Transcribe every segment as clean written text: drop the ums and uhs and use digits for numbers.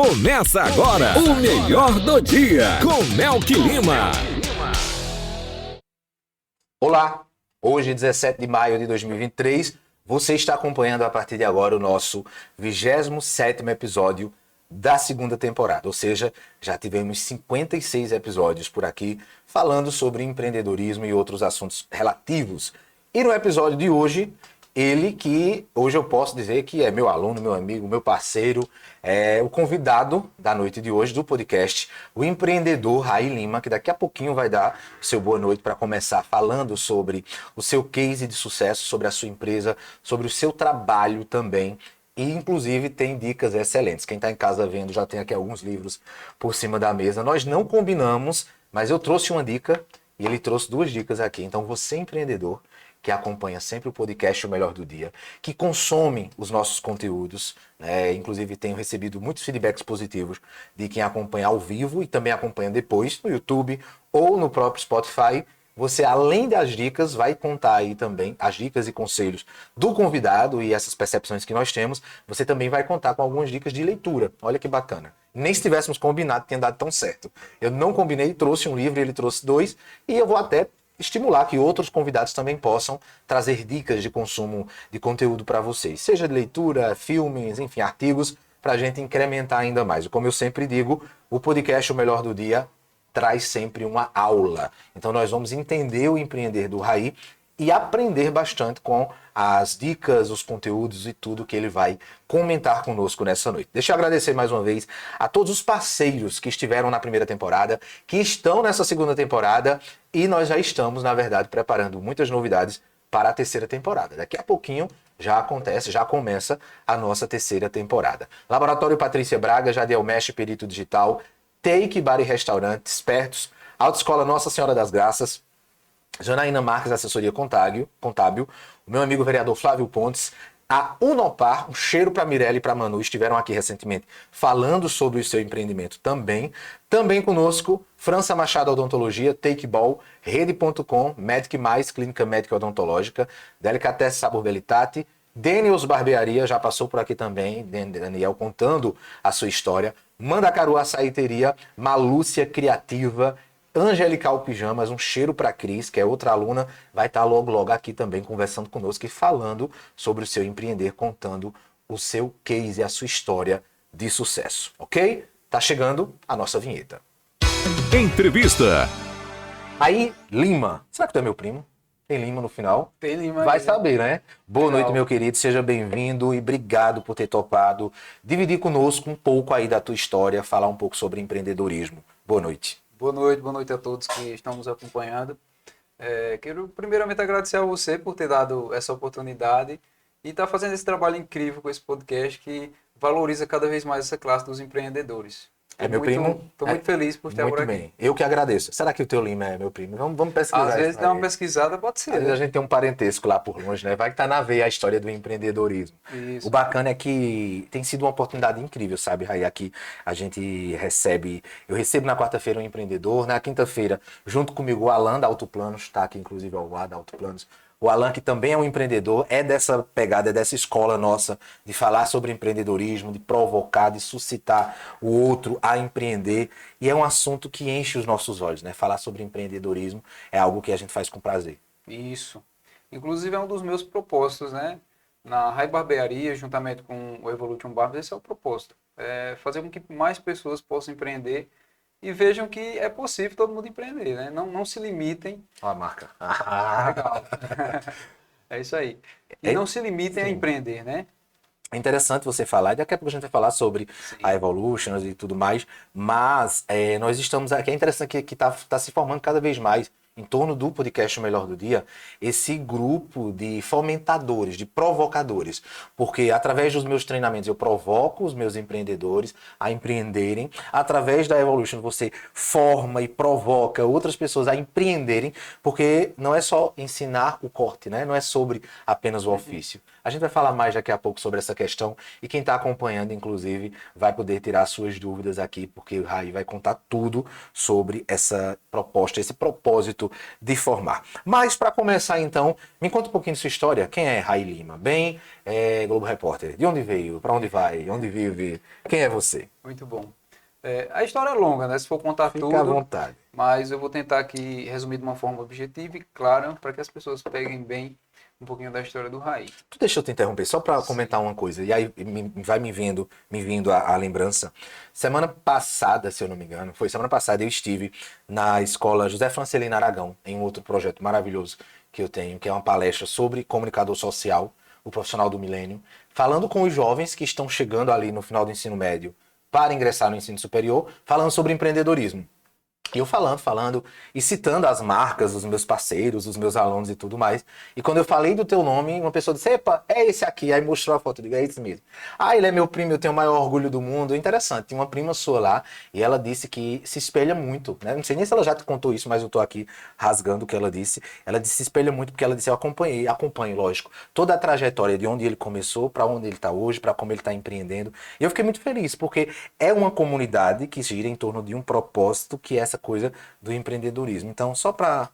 Começa agora o melhor do dia com Melqui Lima. Olá, hoje 17 de maio de 2023, você está acompanhando a partir de agora o nosso 27º episódio da segunda temporada, ou seja, já tivemos 56 episódios por aqui falando sobre empreendedorismo e outros assuntos relativos. E no episódio de hoje, ele que hoje eu posso dizer que é meu aluno, meu amigo, meu parceiro, é o convidado da noite de hoje do podcast, o empreendedor Raí Lima, que daqui a pouquinho vai dar o seu boa noite para começar falando sobre o seu case de sucesso, sobre a sua empresa, sobre o seu trabalho também. E inclusive tem dicas excelentes. Quem está em casa vendo já tem aqui alguns livros por cima da mesa. Nós não combinamos, mas eu trouxe uma dica e ele trouxe duas dicas aqui. Então você empreendedor, que acompanha sempre o podcast O Melhor do Dia, que consome os nossos conteúdos, né? Inclusive tenho recebido muitos feedbacks positivos de quem acompanha ao vivo e também acompanha depois no YouTube ou no próprio Spotify. Você, além das dicas, vai contar aí também as dicas e conselhos do convidado e essas percepções que nós temos. Você também vai contar com algumas dicas de leitura. Olha que bacana. Nem se tivéssemos combinado tinha dado tão certo. Eu não combinei, trouxe um livro, ele trouxe dois, e eu vou até estimular que outros convidados também possam trazer dicas de consumo de conteúdo para vocês, seja de leitura, filmes, enfim, artigos, para a gente incrementar ainda mais. E como eu sempre digo, o podcast O Melhor do Dia traz sempre uma aula. Então nós vamos entender o empreender do Raí e aprender bastante com as dicas, os conteúdos e tudo que ele vai comentar conosco nessa noite. Deixa eu agradecer mais uma vez a todos os parceiros que estiveram na primeira temporada, que estão nessa segunda temporada, e nós já estamos, na verdade, preparando muitas novidades para a terceira temporada. Daqui a pouquinho já acontece, já começa a nossa terceira temporada. Laboratório Patrícia Braga, Jadiel Mestre, Perito Digital, Take Bar e Restaurante, Espertos, Autoescola Nossa Senhora das Graças, Janaína Marques, assessoria contábil, o meu amigo vereador Flávio Pontes, a Unopar, um cheiro para Mirella e para Manu, estiveram aqui recentemente falando sobre o seu empreendimento também. Também conosco, França Machado Odontologia, Takeball, Rede.com, Medic Mais, Clínica Médica Odontológica, Delicatessen Sabor Belitati, Daniels Barbearia, já passou por aqui também, Daniel contando a sua história, Mandacaru Açaiteria, Malúcia Criativa, Angelical Pijamas, um cheiro para Cris, que é outra aluna, vai estar logo aqui também conversando conosco e falando sobre o seu empreender, contando o seu case e a sua história de sucesso, ok? Tá chegando a nossa vinheta. Entrevista. Aí, Lima. Será que tu é meu primo? Tem Lima no final? Tem Lima. Vai saber, né? Boa Legal. noite, meu querido. Seja bem-vindo e obrigado por ter topado dividir conosco um pouco aí da tua história, falar um pouco sobre empreendedorismo. Boa noite. Boa noite a todos que estão nos acompanhando. Quero primeiramente agradecer a você por ter dado essa oportunidade e estar fazendo esse trabalho incrível com esse podcast que valoriza cada vez mais essa classe dos empreendedores. É meu primo? Estou muito feliz por estar por aqui. Muito bem. Eu que agradeço. Será que o teu Lima é meu primo? Vamos pesquisar. Às vezes isso dá aí. uma pesquisada, pode ser. Às vezes a gente tem um parentesco lá por longe, né? Vai que tá na veia a história do empreendedorismo. Isso. O bacana é que tem sido uma oportunidade incrível, sabe, Raí? Aqui a gente recebe... Eu recebo na quarta-feira um empreendedor, na quinta-feira, junto comigo, o Alan da Autoplanos, tá aqui inclusive ao lado da Autoplanos. O Alan, que também é um empreendedor, é dessa pegada, é dessa escola nossa de falar sobre empreendedorismo, de provocar, de suscitar o outro a empreender. E é um assunto que enche os nossos olhos, né? Falar sobre empreendedorismo é algo que a gente faz com prazer. Isso. Inclusive é um dos meus propósitos, né? Na Raí Barbearia, juntamente com o Evolution Barbers, esse é o propósito. É fazer com que mais pessoas possam empreender e vejam que é possível todo mundo empreender, né? Não se limitem. Olha a marca. Legal. É isso aí. E não se limitem a empreender, né? É interessante você falar, e daqui a pouco a gente vai falar sobre a Evolution e tudo mais, mas nós estamos aqui, é interessante que tá se formando cada vez mais em torno do podcast O Melhor do Dia, esse grupo de fomentadores, de provocadores, porque através dos meus treinamentos eu provoco os meus empreendedores a empreenderem, através da Evolution você forma e provoca outras pessoas a empreenderem, porque não é só ensinar o corte, né? Não é sobre apenas o ofício. A gente vai falar mais daqui a pouco sobre essa questão e quem está acompanhando, inclusive, vai poder tirar suas dúvidas aqui, porque o Raí vai contar tudo sobre essa proposta, esse propósito propósito de formar. Mas para começar então, me conta um pouquinho da sua história. Quem é Ray Lima? Bem, Globo Repórter. De onde veio? Para onde vai? Onde vive? Quem é você? Muito bom. A história é longa, né? Se for contar Fica tudo, à vontade. mas eu vou tentar aqui resumir de uma forma objetiva e clara para que as pessoas peguem bem um pouquinho da história do Ray. Deixa eu te interromper, só para comentar uma coisa, e aí vai me vindo a lembrança. Semana passada, se eu não me engano, foi semana passada, eu estive na escola José Francelino Aragão, em um outro projeto maravilhoso que eu tenho, que é uma palestra sobre comunicador social, o profissional do milênio, falando com os jovens que estão chegando ali no final do ensino médio para ingressar no ensino superior, falando sobre empreendedorismo. E eu falando e citando as marcas, os meus parceiros, os meus alunos e tudo mais. E quando eu falei do teu nome, uma pessoa disse, epa, é esse aqui. Aí mostrou a foto, eu digo, é esse mesmo. Ah, ele é meu primo, eu tenho o maior orgulho do mundo. Interessante, tinha uma prima sua lá e ela disse que se espelha muito, né? Não sei nem se ela já te contou isso, mas eu tô aqui rasgando o que ela disse. Ela disse que se espelha muito porque ela disse, eu acompanho, lógico, toda a trajetória de onde ele começou, para onde ele está hoje, para como ele está empreendendo. E eu fiquei muito feliz, porque é uma comunidade que gira em torno de um propósito, que é essa coisa do empreendedorismo. Então, só para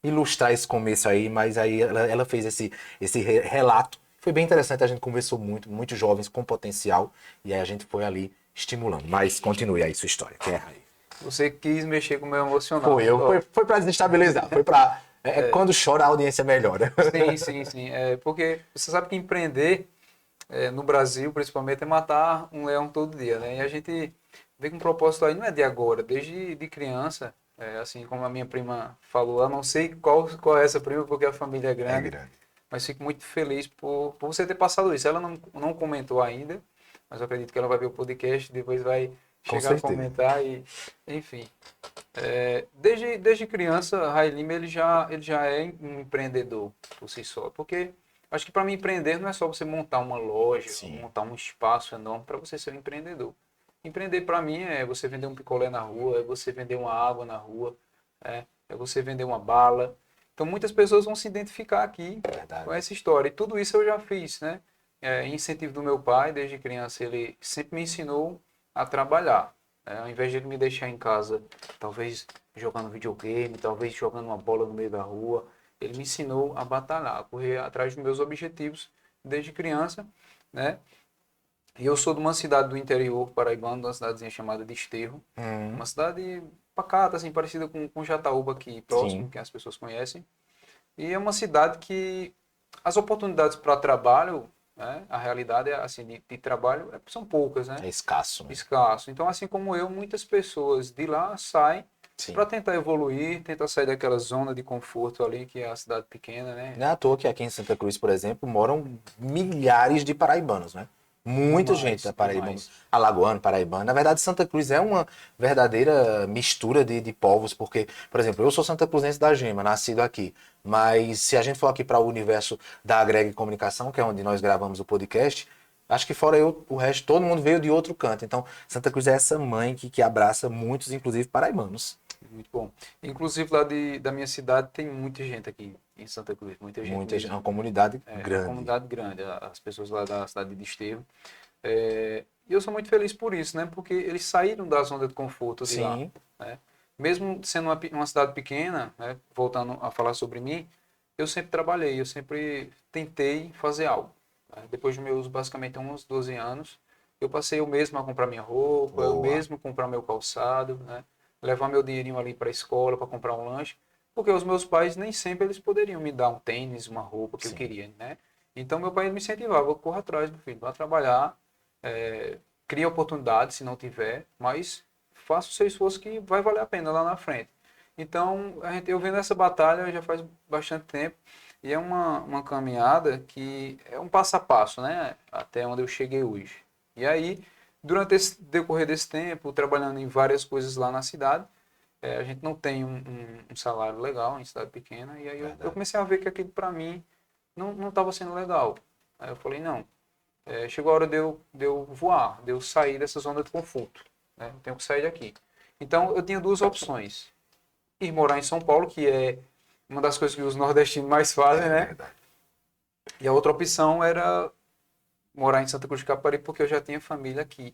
ilustrar esse começo aí, mas aí ela fez esse relato. Foi bem interessante, a gente conversou muito, muitos jovens com potencial, e aí a gente foi ali estimulando. Mas continue aí sua história, que é aí. Você quis mexer com o meu emocional. Foi para desestabilizar, foi para... Quando chora, a audiência melhora. Sim. Porque você sabe que empreender no Brasil, principalmente, é matar um leão todo dia, né? E a gente vê que um propósito aí não é de agora, desde de criança, assim como a minha prima falou, eu não sei qual é essa prima, porque a família é grande, mas fico muito feliz por você ter passado isso. Ela não comentou ainda, mas eu acredito que ela vai ver o podcast, depois vai chegar a comentar e, enfim. Desde criança, Ray Lima ele já é um empreendedor por si só, porque acho que para mim empreender não é só você montar uma loja, montar um espaço enorme para você ser um empreendedor. Empreender para mim é você vender um picolé na rua, é você vender uma água na rua, é você vender uma bala. Então muitas pessoas vão se identificar aqui com essa história. E tudo isso eu já fiz, né? Incentivo do meu pai, desde criança ele sempre me ensinou a trabalhar. Ao invés de ele me deixar em casa, talvez jogando videogame, talvez jogando uma bola no meio da rua, ele me ensinou a batalhar, a correr atrás dos meus objetivos desde criança, né? E eu sou de uma cidade do interior paraibano, de uma cidadezinha chamada Desterro. Uma cidade pacata, assim, parecida com Jataúba aqui próximo, que as pessoas conhecem. E é uma cidade que as oportunidades para trabalho, né, a realidade assim, de trabalho são poucas, né? É escasso. Né? Escasso. Então, assim como eu, muitas pessoas de lá saem para tentar evoluir, tentar sair daquela zona de conforto ali, que é a cidade pequena, né? Não é à toa que aqui em Santa Cruz, por exemplo, moram milhares de paraibanos, né? Muita gente da Paraíba, alagoano, paraibano. Na verdade, Santa Cruz é uma verdadeira mistura de povos, porque, por exemplo, eu sou Santa Cruzense da Gema, nascido aqui. Mas se a gente for aqui para o universo da Agrega Comunicação, que é onde nós gravamos o podcast, acho que fora eu, o resto, todo mundo veio de outro canto. Então, Santa Cruz é essa mãe que abraça muitos, inclusive paraibanos. Muito bom. Inclusive lá da minha cidade tem muita gente aqui em Santa Cruz, muita gente. É uma comunidade grande. É uma comunidade grande, as pessoas lá da cidade de Desterro. E eu sou muito feliz por isso, né? Porque eles saíram da zona de conforto de lá. Né? Mesmo sendo uma cidade pequena, né? Voltando a falar sobre mim, eu sempre trabalhei, eu sempre tentei fazer algo. Né? Depois de meus, basicamente, uns 12 anos, eu passei eu mesmo a comprar minha roupa, eu mesmo comprar meu calçado, né? Levar meu dinheirinho ali para a escola, para comprar um lanche, porque os meus pais nem sempre eles poderiam me dar um tênis, uma roupa que eu queria, né? Então meu pai me incentivava, corra atrás, meu filho, vá trabalhar, cria oportunidades se não tiver, mas faça o seu esforço que vai valer a pena lá na frente. Então eu vendo essa batalha já faz bastante tempo e é uma caminhada que é um passo a passo, né? Até onde eu cheguei hoje. E aí durante esse decorrer desse tempo, trabalhando em várias coisas lá na cidade, a gente não tem um salário legal em cidade pequena, e aí eu comecei a ver que aquilo para mim não estava sendo legal. Aí eu falei, não, chegou a hora de eu voar, de eu sair dessa zona de conforto, né? Eu tenho que sair daqui. Então eu tinha duas opções, ir morar em São Paulo, que é uma das coisas que os nordestinos mais fazem, né? E a outra opção era morar em Santa Cruz de Caparibe, porque eu já tinha família aqui.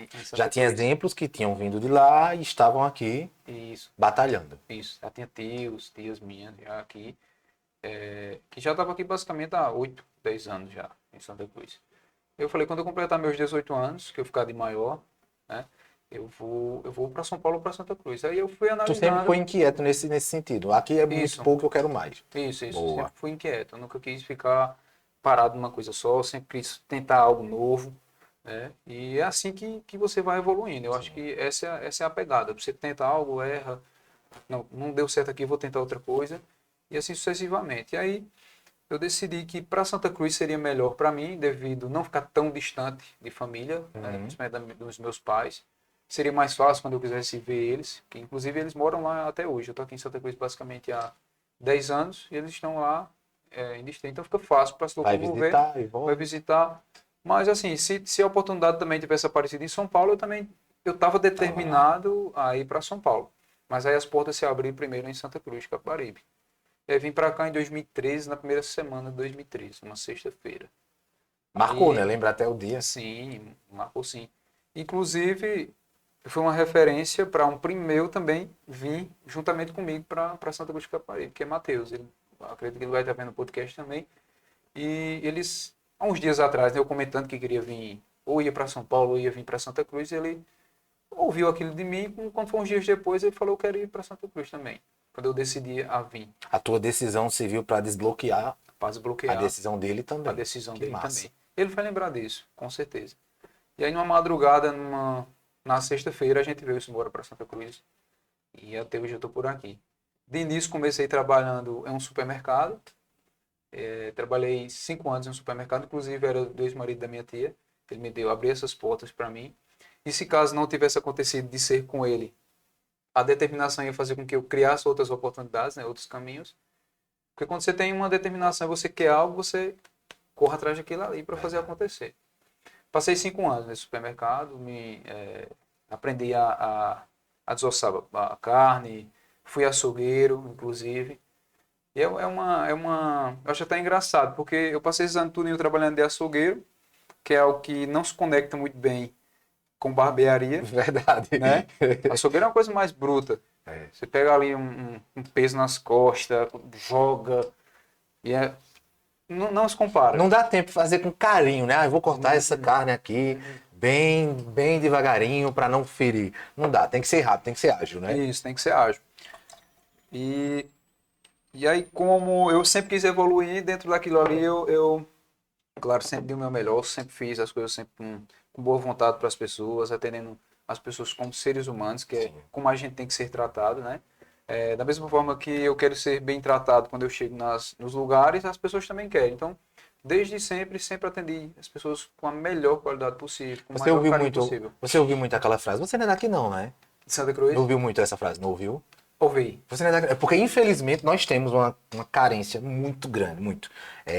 em Santa Já tinha Cruz. exemplos que tinham vindo de lá e estavam aqui Isso, batalhando. isso. Já tinha tias minhas já aqui, que já estavam aqui basicamente há 8, 10 anos já, em Santa Cruz. Eu falei, quando eu completar meus 18 anos, que eu ficar de maior, né, eu vou para São Paulo, para Santa Cruz. Aí eu fui Tu sempre analisando. foi inquieto nesse sentido. Aqui é muito Isso, pouco, eu quero mais. isso. Boa. Sempre fui inquieto. Eu nunca quis ficar parado numa coisa só, sempre quis tentar algo novo, né? E é assim que você vai evoluindo. Eu acho que essa é a pegada. Você tenta algo, erra, não deu certo aqui, vou tentar outra coisa, e assim sucessivamente. E aí eu decidi que para Santa Cruz seria melhor para mim, devido não ficar tão distante de família, né, principalmente dos meus pais. Seria mais fácil quando eu quisesse ver eles, que inclusive eles moram lá até hoje. Eu estou aqui em Santa Cruz basicamente há 10 anos e eles estão lá em distrito. Então fica fácil para se Vai locomover, visitar e vai volta. visitar. Mas assim, se a oportunidade também tivesse aparecido em São Paulo, eu estava determinado a ir para São Paulo. Mas aí as portas se abriram primeiro em Santa Cruz, Capibaribe. Eu vim para cá em 2013, na primeira semana de 2013, uma sexta-feira. Marcou, né? Aí, Lembra até o dia. sim, marcou sim. Inclusive, foi uma referência para um primo meu também vir juntamente comigo para Santa Cruz de Capibaribe, que é Matheus. Ele, acredito que ele vai estar vendo o podcast também. E eles, há uns dias atrás, né, eu comentando que queria vir, ou ia para São Paulo, ou ia vir para Santa Cruz, ele ouviu aquilo de mim, quando foi uns dias depois, ele falou que eu quero ir para Santa Cruz também, quando eu decidi a vir, A tua decisão serviu para desbloquear para a desbloquear decisão dele a também. decisão Que dele massa. também. Ele vai lembrar disso, com certeza. E aí, numa madrugada, na sexta-feira, a gente veio-se embora para Santa Cruz. E até hoje eu estou por aqui. De início, comecei trabalhando em um supermercado. Trabalhei 5 anos em um supermercado, inclusive era do ex-marido da minha tia. Ele me deu, abriu essas portas para mim. E se caso não tivesse acontecido de ser com ele, a determinação ia fazer com que eu criasse outras oportunidades, né, outros caminhos. Porque quando você tem uma determinação e você quer algo, você corre atrás daquilo ali para fazer acontecer. Passei 5 anos nesse supermercado, aprendi a desossar a carne, fui açougueiro, inclusive. E eu acho até engraçado, porque eu passei esses anos tudo trabalhando de açougueiro, que é algo que não se conecta muito bem com barbearia, Verdade. né? Açougueiro é uma coisa mais bruta. É. Você pega ali um peso nas costas, joga, e não se compara. Não dá tempo de fazer com carinho, né? Ah, eu vou cortar essa carne aqui bem, bem devagarinho para não ferir. Não dá, tem que ser rápido, tem que ser ágil, né? Isso, tem que ser ágil. E, e aí, como eu sempre quis evoluir dentro daquilo ali, claro, sempre dei o meu melhor, sempre fiz as coisas sempre com boa vontade para as pessoas, atendendo as pessoas como seres humanos, que é como a gente tem que ser tratado, né? Da mesma forma que eu quero ser bem tratado quando eu chego nos lugares, as pessoas também querem. Então, desde sempre atendi as pessoas com a melhor qualidade possível, com o Você maior ouviu carinho muito, possível. você ouviu muito aquela frase. Você não é daqui não, né? Santa Cruz, Não ouviu muito essa frase, não ouviu? ouvi. Você não é daqui. É porque, infelizmente, nós temos uma carência muito grande, muito.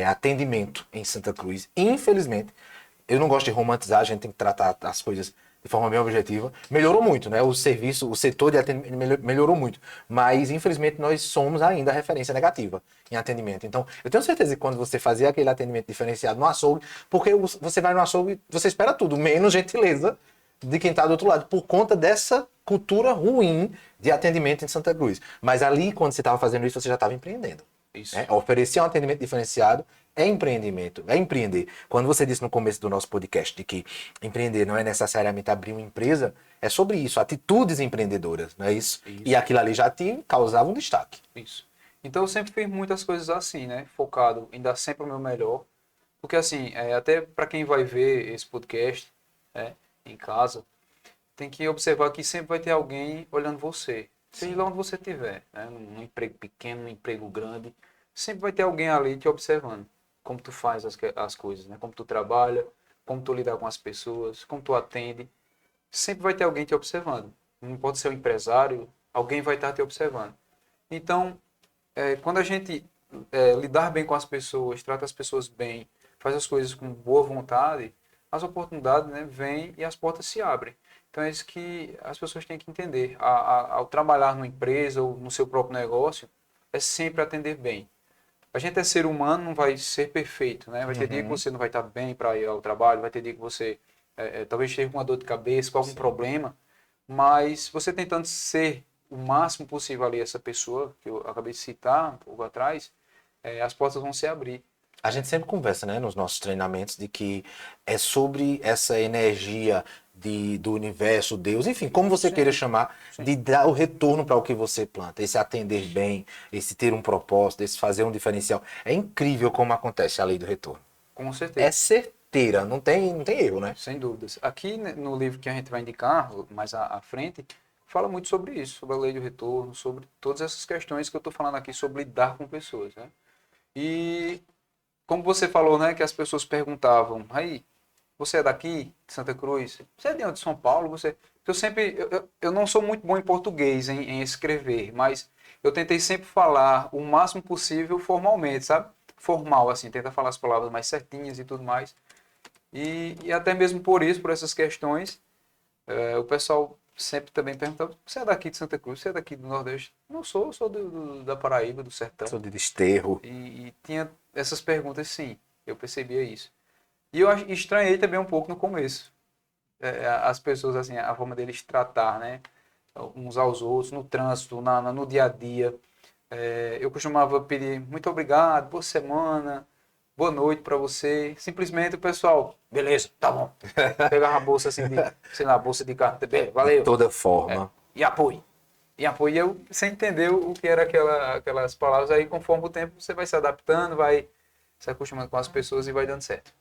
Atendimento em Santa Cruz. Infelizmente, eu não gosto de romantizar, a gente tem que tratar as coisas de forma bem objetiva. Melhorou muito, né? O serviço, o setor de atendimento melhorou muito. Mas, infelizmente, nós somos ainda a referência negativa em atendimento. Então, eu tenho certeza que quando você fazia aquele atendimento diferenciado no açougue, porque você vai no açougue, você espera tudo, menos gentileza de quem está do outro lado, por conta dessa cultura ruim de atendimento em Santa Cruz. Mas ali, quando você estava fazendo isso, você já estava empreendendo. Isso. Oferecer um atendimento diferenciado é empreendimento, é empreender. Quando você disse no começo do nosso podcast de que empreender não é necessariamente abrir uma empresa, é sobre isso, atitudes empreendedoras, não é isso? E aquilo ali já te causava um destaque. Isso. Então eu sempre fiz muitas coisas assim, né? Focado em dar sempre o meu melhor. Porque assim, até para quem vai ver esse podcast, né, em casa, tem que observar que sempre vai ter alguém olhando você. Seja lá onde você estiver, né? Num emprego pequeno, num emprego grande, sempre vai ter alguém ali te observando. Como tu faz as coisas, né? Como tu trabalha, como tu lida com as pessoas, como tu atende. Sempre vai ter alguém te observando. Não pode ser um empresário, alguém vai estar te observando. Então, quando a gente lidar bem com as pessoas, trata as pessoas bem, faz as coisas com boa vontade, as oportunidades, né, vêm e as portas se abrem. Então é isso que as pessoas têm que entender. Ao trabalhar numa empresa ou no seu próprio negócio, é sempre atender bem. A gente é ser humano, não vai ser perfeito, né? Vai ter dia que você não vai estar bem para ir ao trabalho, vai ter dia que você talvez esteja com uma dor de cabeça, com algum problema, mas você tentando ser o máximo possível ali essa pessoa, que eu acabei de citar um pouco atrás, as portas vão se abrir. A gente sempre conversa, né, nos nossos treinamentos, de que é sobre essa energia do universo, Deus, enfim, como você queira chamar, de dar o retorno para o que você planta, esse atender bem, esse ter um propósito, esse fazer um diferencial. É incrível como acontece a lei do retorno. Com certeza. É certeira, não tem erro, né? Sem dúvidas. Aqui no livro que a gente vai indicar, mais à frente, fala muito sobre isso, sobre a lei do retorno, sobre todas essas questões que eu estou falando aqui sobre lidar com pessoas, né? E como você falou, né, que as pessoas perguntavam, aí, você é daqui, de Santa Cruz? Você é de onde? De São Paulo? Eu não sou muito bom em português, em escrever, mas eu tentei sempre falar o máximo possível formalmente, sabe? Formal, assim, tentar falar as palavras mais certinhas e tudo mais. E até mesmo por isso, por essas questões, o pessoal sempre também perguntava, você é daqui de Santa Cruz? Você é daqui do Nordeste? Não sou, eu sou da Paraíba, do Sertão. Sou de Desterro. E tinha essas perguntas, sim, eu percebia isso. E eu estranhei também um pouco no começo. As pessoas, assim, a forma deles tratar, né? Uns aos outros, no trânsito, no dia a dia. Eu costumava pedir muito obrigado, boa semana, boa noite para você. Simplesmente o pessoal, beleza, tá bom. Pegava a bolsa assim, sei lá, bolsa de carta, valeu. De toda forma. E apoio. E eu sem entender o que era aquelas palavras. Aí, conforme o tempo, você vai se adaptando, vai se acostumando com as pessoas e vai dando certo.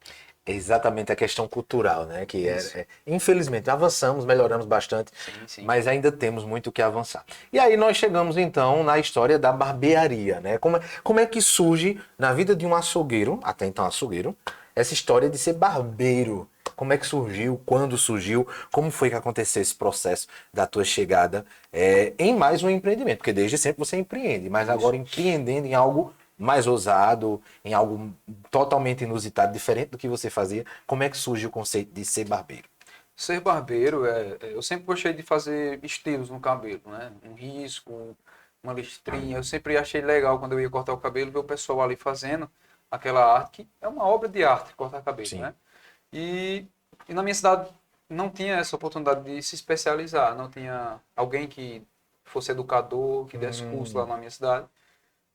É exatamente a questão cultural, né? Que infelizmente, avançamos, melhoramos bastante, Sim. mas ainda temos muito o que avançar. E aí nós chegamos, então, na história da barbearia, né? Como é que surge, na vida de um açougueiro, até então açougueiro, essa história de ser barbeiro? Como é que surgiu? Quando surgiu? Como foi que aconteceu esse processo da tua chegada em mais um empreendimento? Porque desde sempre você empreende, mas agora empreendendo em algo mais ousado, em algo totalmente inusitado, diferente do que você fazia. Como é que surge o conceito de ser barbeiro? Ser barbeiro, eu sempre gostei de fazer estilos no cabelo, né? Um risco, uma listrinha. Eu sempre achei legal quando eu ia cortar o cabelo, ver o pessoal ali fazendo aquela arte, que é uma obra de arte, cortar cabelo, Sim. né? E na minha cidade não tinha essa oportunidade de se especializar, não tinha alguém que fosse educador, que desse curso lá na minha cidade.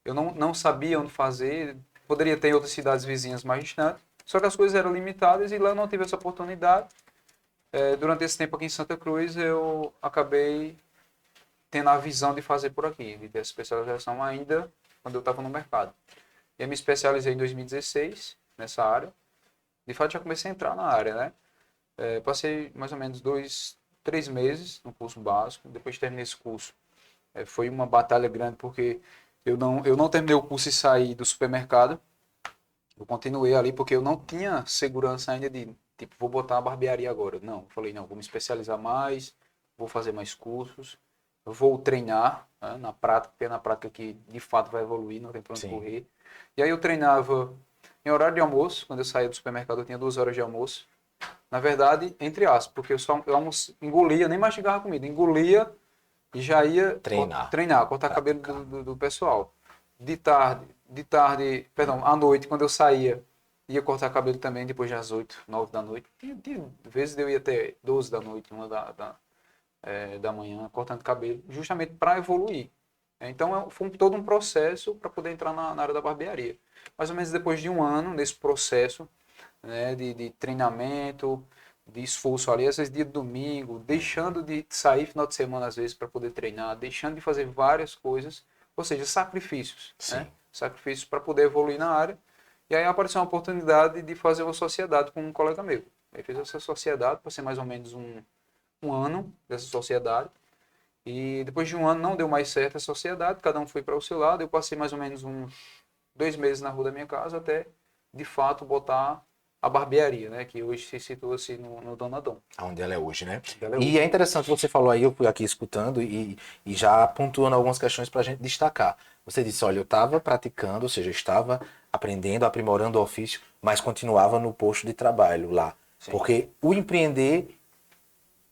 Eu não sabia onde fazer, poderia ter em outras cidades vizinhas mais distantes, só que as coisas eram limitadas e lá eu não tive essa oportunidade. Durante esse tempo aqui em Santa Cruz, eu acabei tendo a visão de fazer por aqui, de ter essa especialização ainda quando eu estava no mercado. Eu me especializei em 2016 nessa área. De fato, já comecei a entrar na área, né? Passei mais ou menos 3 meses no curso básico. Depois de terminar esse curso, foi uma batalha grande, porque eu não terminei o curso e saí do supermercado. Eu continuei ali porque eu não tinha segurança ainda de, tipo, vou botar uma barbearia agora. Não, eu falei, não, vou me especializar mais, vou fazer mais cursos, eu vou treinar, né, na prática, porque é na prática que de fato vai evoluir, não tem pra onde correr. E aí eu treinava em horário de almoço. Quando eu saía do supermercado eu tinha 2 horas de almoço. Na verdade, entre aspas, porque eu engolia, nem mastigava comida, engolia e já ia treinar, cortar cabelo do pessoal. De tarde, perdão, à noite, quando eu saía, ia cortar cabelo também depois das 8, 9 da noite. Tinha vezes eu ia até 12 da noite, 1 da manhã, cortando cabelo, justamente para evoluir. Então foi todo um processo para poder entrar na área da barbearia. Mais ou menos depois de 1 ano nesse processo, né, de treinamento, de esforço ali, às vezes dia de domingo, deixando de sair final de semana às vezes para poder treinar, deixando de fazer várias coisas, ou seja, sacrifícios, né? Sacrifícios para poder evoluir na área. E aí apareceu uma oportunidade de fazer uma sociedade com um colega meu. Aí fiz essa sociedade, passei mais ou menos um ano dessa sociedade. E depois de 1 ano não deu mais certo a sociedade, cada um foi para o seu lado. Eu passei mais ou menos uns 2 meses na rua da minha casa até, de fato, botar a barbearia, né? Que hoje se situa-se no Donadão. Onde ela é hoje, né? E é interessante, você falou aí, eu fui aqui escutando e já pontuando algumas questões para a gente destacar. Você disse, olha, eu estava praticando, ou seja, eu estava aprendendo, aprimorando o ofício, mas continuava no posto de trabalho lá. Sim. Porque o empreender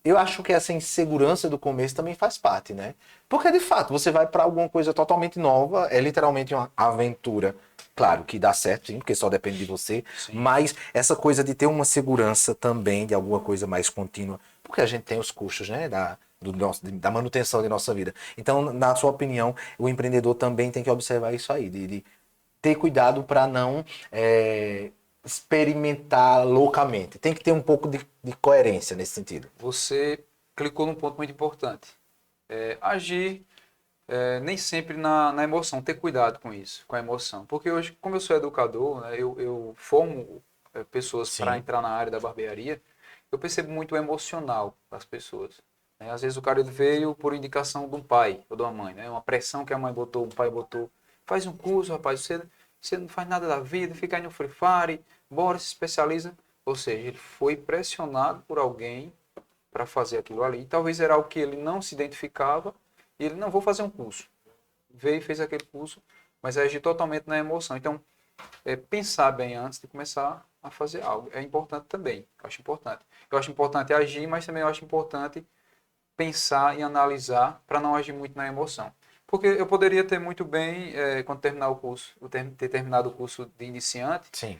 eu acho que essa insegurança do começo também faz parte, né? Porque, de fato, você vai para alguma coisa totalmente nova, é literalmente uma aventura. Claro que dá certo, sim, porque só depende de você, Sim. mas essa coisa de ter uma segurança também de alguma coisa mais contínua, porque a gente tem os custos, né, da manutenção de nossa vida. Então, na sua opinião, o empreendedor também tem que observar isso aí, de ter cuidado para não experimentar loucamente. Tem que ter um pouco de coerência nesse sentido. Você clicou num ponto muito importante. Agir nem sempre na emoção, ter cuidado com isso, com a emoção. Porque hoje, como eu sou educador, né, eu formo pessoas para Sim. entrar na área da barbearia, eu percebo muito o emocional das pessoas. Né? Às vezes o cara ele veio por indicação de um pai ou de uma mãe, né? Uma pressão que a mãe botou, o pai botou. Faz um curso, rapaz, você não faz nada da vida, fica aí no Free Fire, bora, se especializa. Ou seja, ele foi pressionado por alguém para fazer aquilo ali. Talvez era algo que ele não se identificava e ele não vou fazer um curso. Veio e fez aquele curso, mas agir totalmente na emoção. Então, pensar bem antes de começar a fazer algo. É importante também. Eu acho importante. Eu acho importante agir, mas também eu acho importante pensar e analisar para não agir muito na emoção. Porque eu poderia ter muito bem, quando terminar o curso, ter terminado o curso de iniciante, Sim.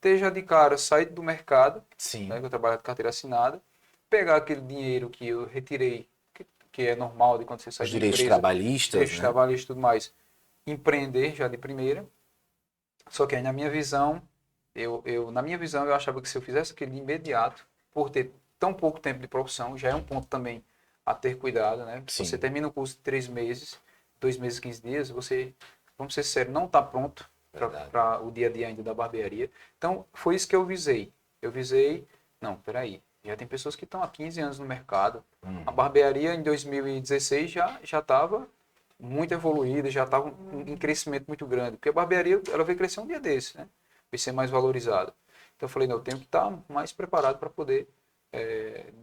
ter já de cara saído do mercado, Sim. né, que eu trabalho com carteira assinada, pegar aquele dinheiro que eu retirei, que é normal de quando você sai Os de uma direitos empresa, trabalhistas, direitos né? trabalhistas e tudo mais, empreender já de primeira. Só que aí na minha visão, na minha visão, eu achava que se eu fizesse aquele de imediato, por ter tão pouco tempo de profissão, já é um ponto também a ter cuidado, né? Sim. Você termina o curso de 3 meses, 2 meses e 15 dias, você, vamos ser sérios, não está pronto Verdade. para o dia a dia ainda da barbearia. Então, foi isso que eu visei. Eu visei, não, peraí, já tem pessoas que estão há 15 anos no mercado. A barbearia em 2016 já estava muito evoluída, já estava em crescimento muito grande. Porque a barbearia, ela veio crescer um dia desse, né? Veio ser mais valorizada. Então eu falei, não, eu tenho que estar mais preparado para poder,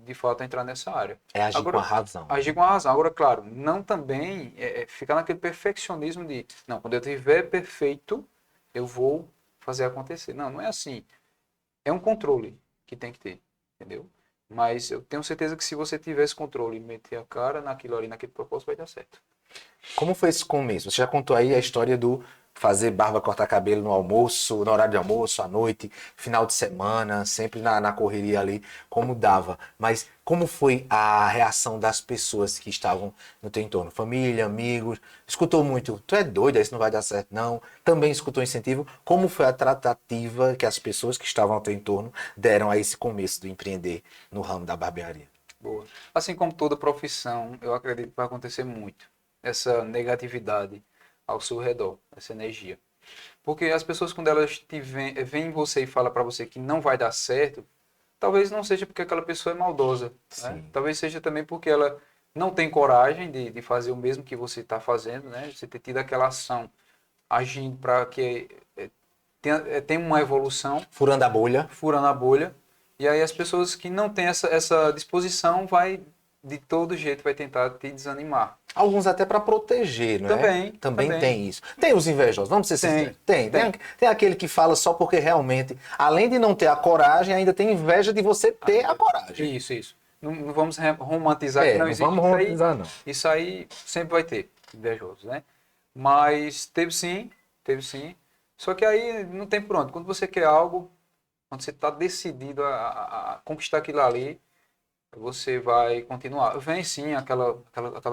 de fato, entrar nessa área. É agir com a Agora, razão. agir com a razão. Agora, claro, não também ficar naquele perfeccionismo de, não, quando eu tiver perfeito, eu vou fazer acontecer. Não, não é assim. É um controle que tem que ter, entendeu? Mas eu tenho certeza que se você tiver esse controle e meter a cara naquilo ali, naquele propósito, vai dar certo. Como foi esse começo? Você já contou aí a história do fazer barba, cortar cabelo no almoço, no horário de almoço, à noite, final de semana, sempre na correria ali, como dava. Mas como foi a reação das pessoas que estavam no teu entorno? Família, amigos? Escutou muito, tu é doido, isso não vai dar certo, não. Também escutou incentivo. Como foi a tratativa que as pessoas que estavam ao teu entorno deram a esse começo do empreender no ramo da barbearia? Boa. Assim como toda profissão, eu acredito que vai acontecer muito essa negatividade ao seu redor, essa energia. Porque as pessoas, quando elas veem você e falam para você que não vai dar certo, talvez não seja porque aquela pessoa é maldosa. Né? Sim. Talvez seja também porque ela não tem coragem de fazer o mesmo que você está fazendo, né? Você ter tido aquela ação agindo para que tenha uma evolução, Furando a bolha. furando a bolha. E aí as pessoas que não têm essa disposição vai, de todo jeito, vai tentar te desanimar. Alguns até para proteger, não é? Também tem isso. Tem os invejosos, vamos ser sinceros. Tem aquele que fala só porque realmente, além de não ter a coragem, ainda tem inveja de você ter a coragem. Isso. Não vamos romantizar que não não existe. vamos romantizar, não. Isso aí sempre vai ter invejosos, né? Mas teve sim. Só que aí não tem por onde. Quando você quer algo, quando você está decidido a conquistar aquilo ali, você vai continuar. Vem sim aquela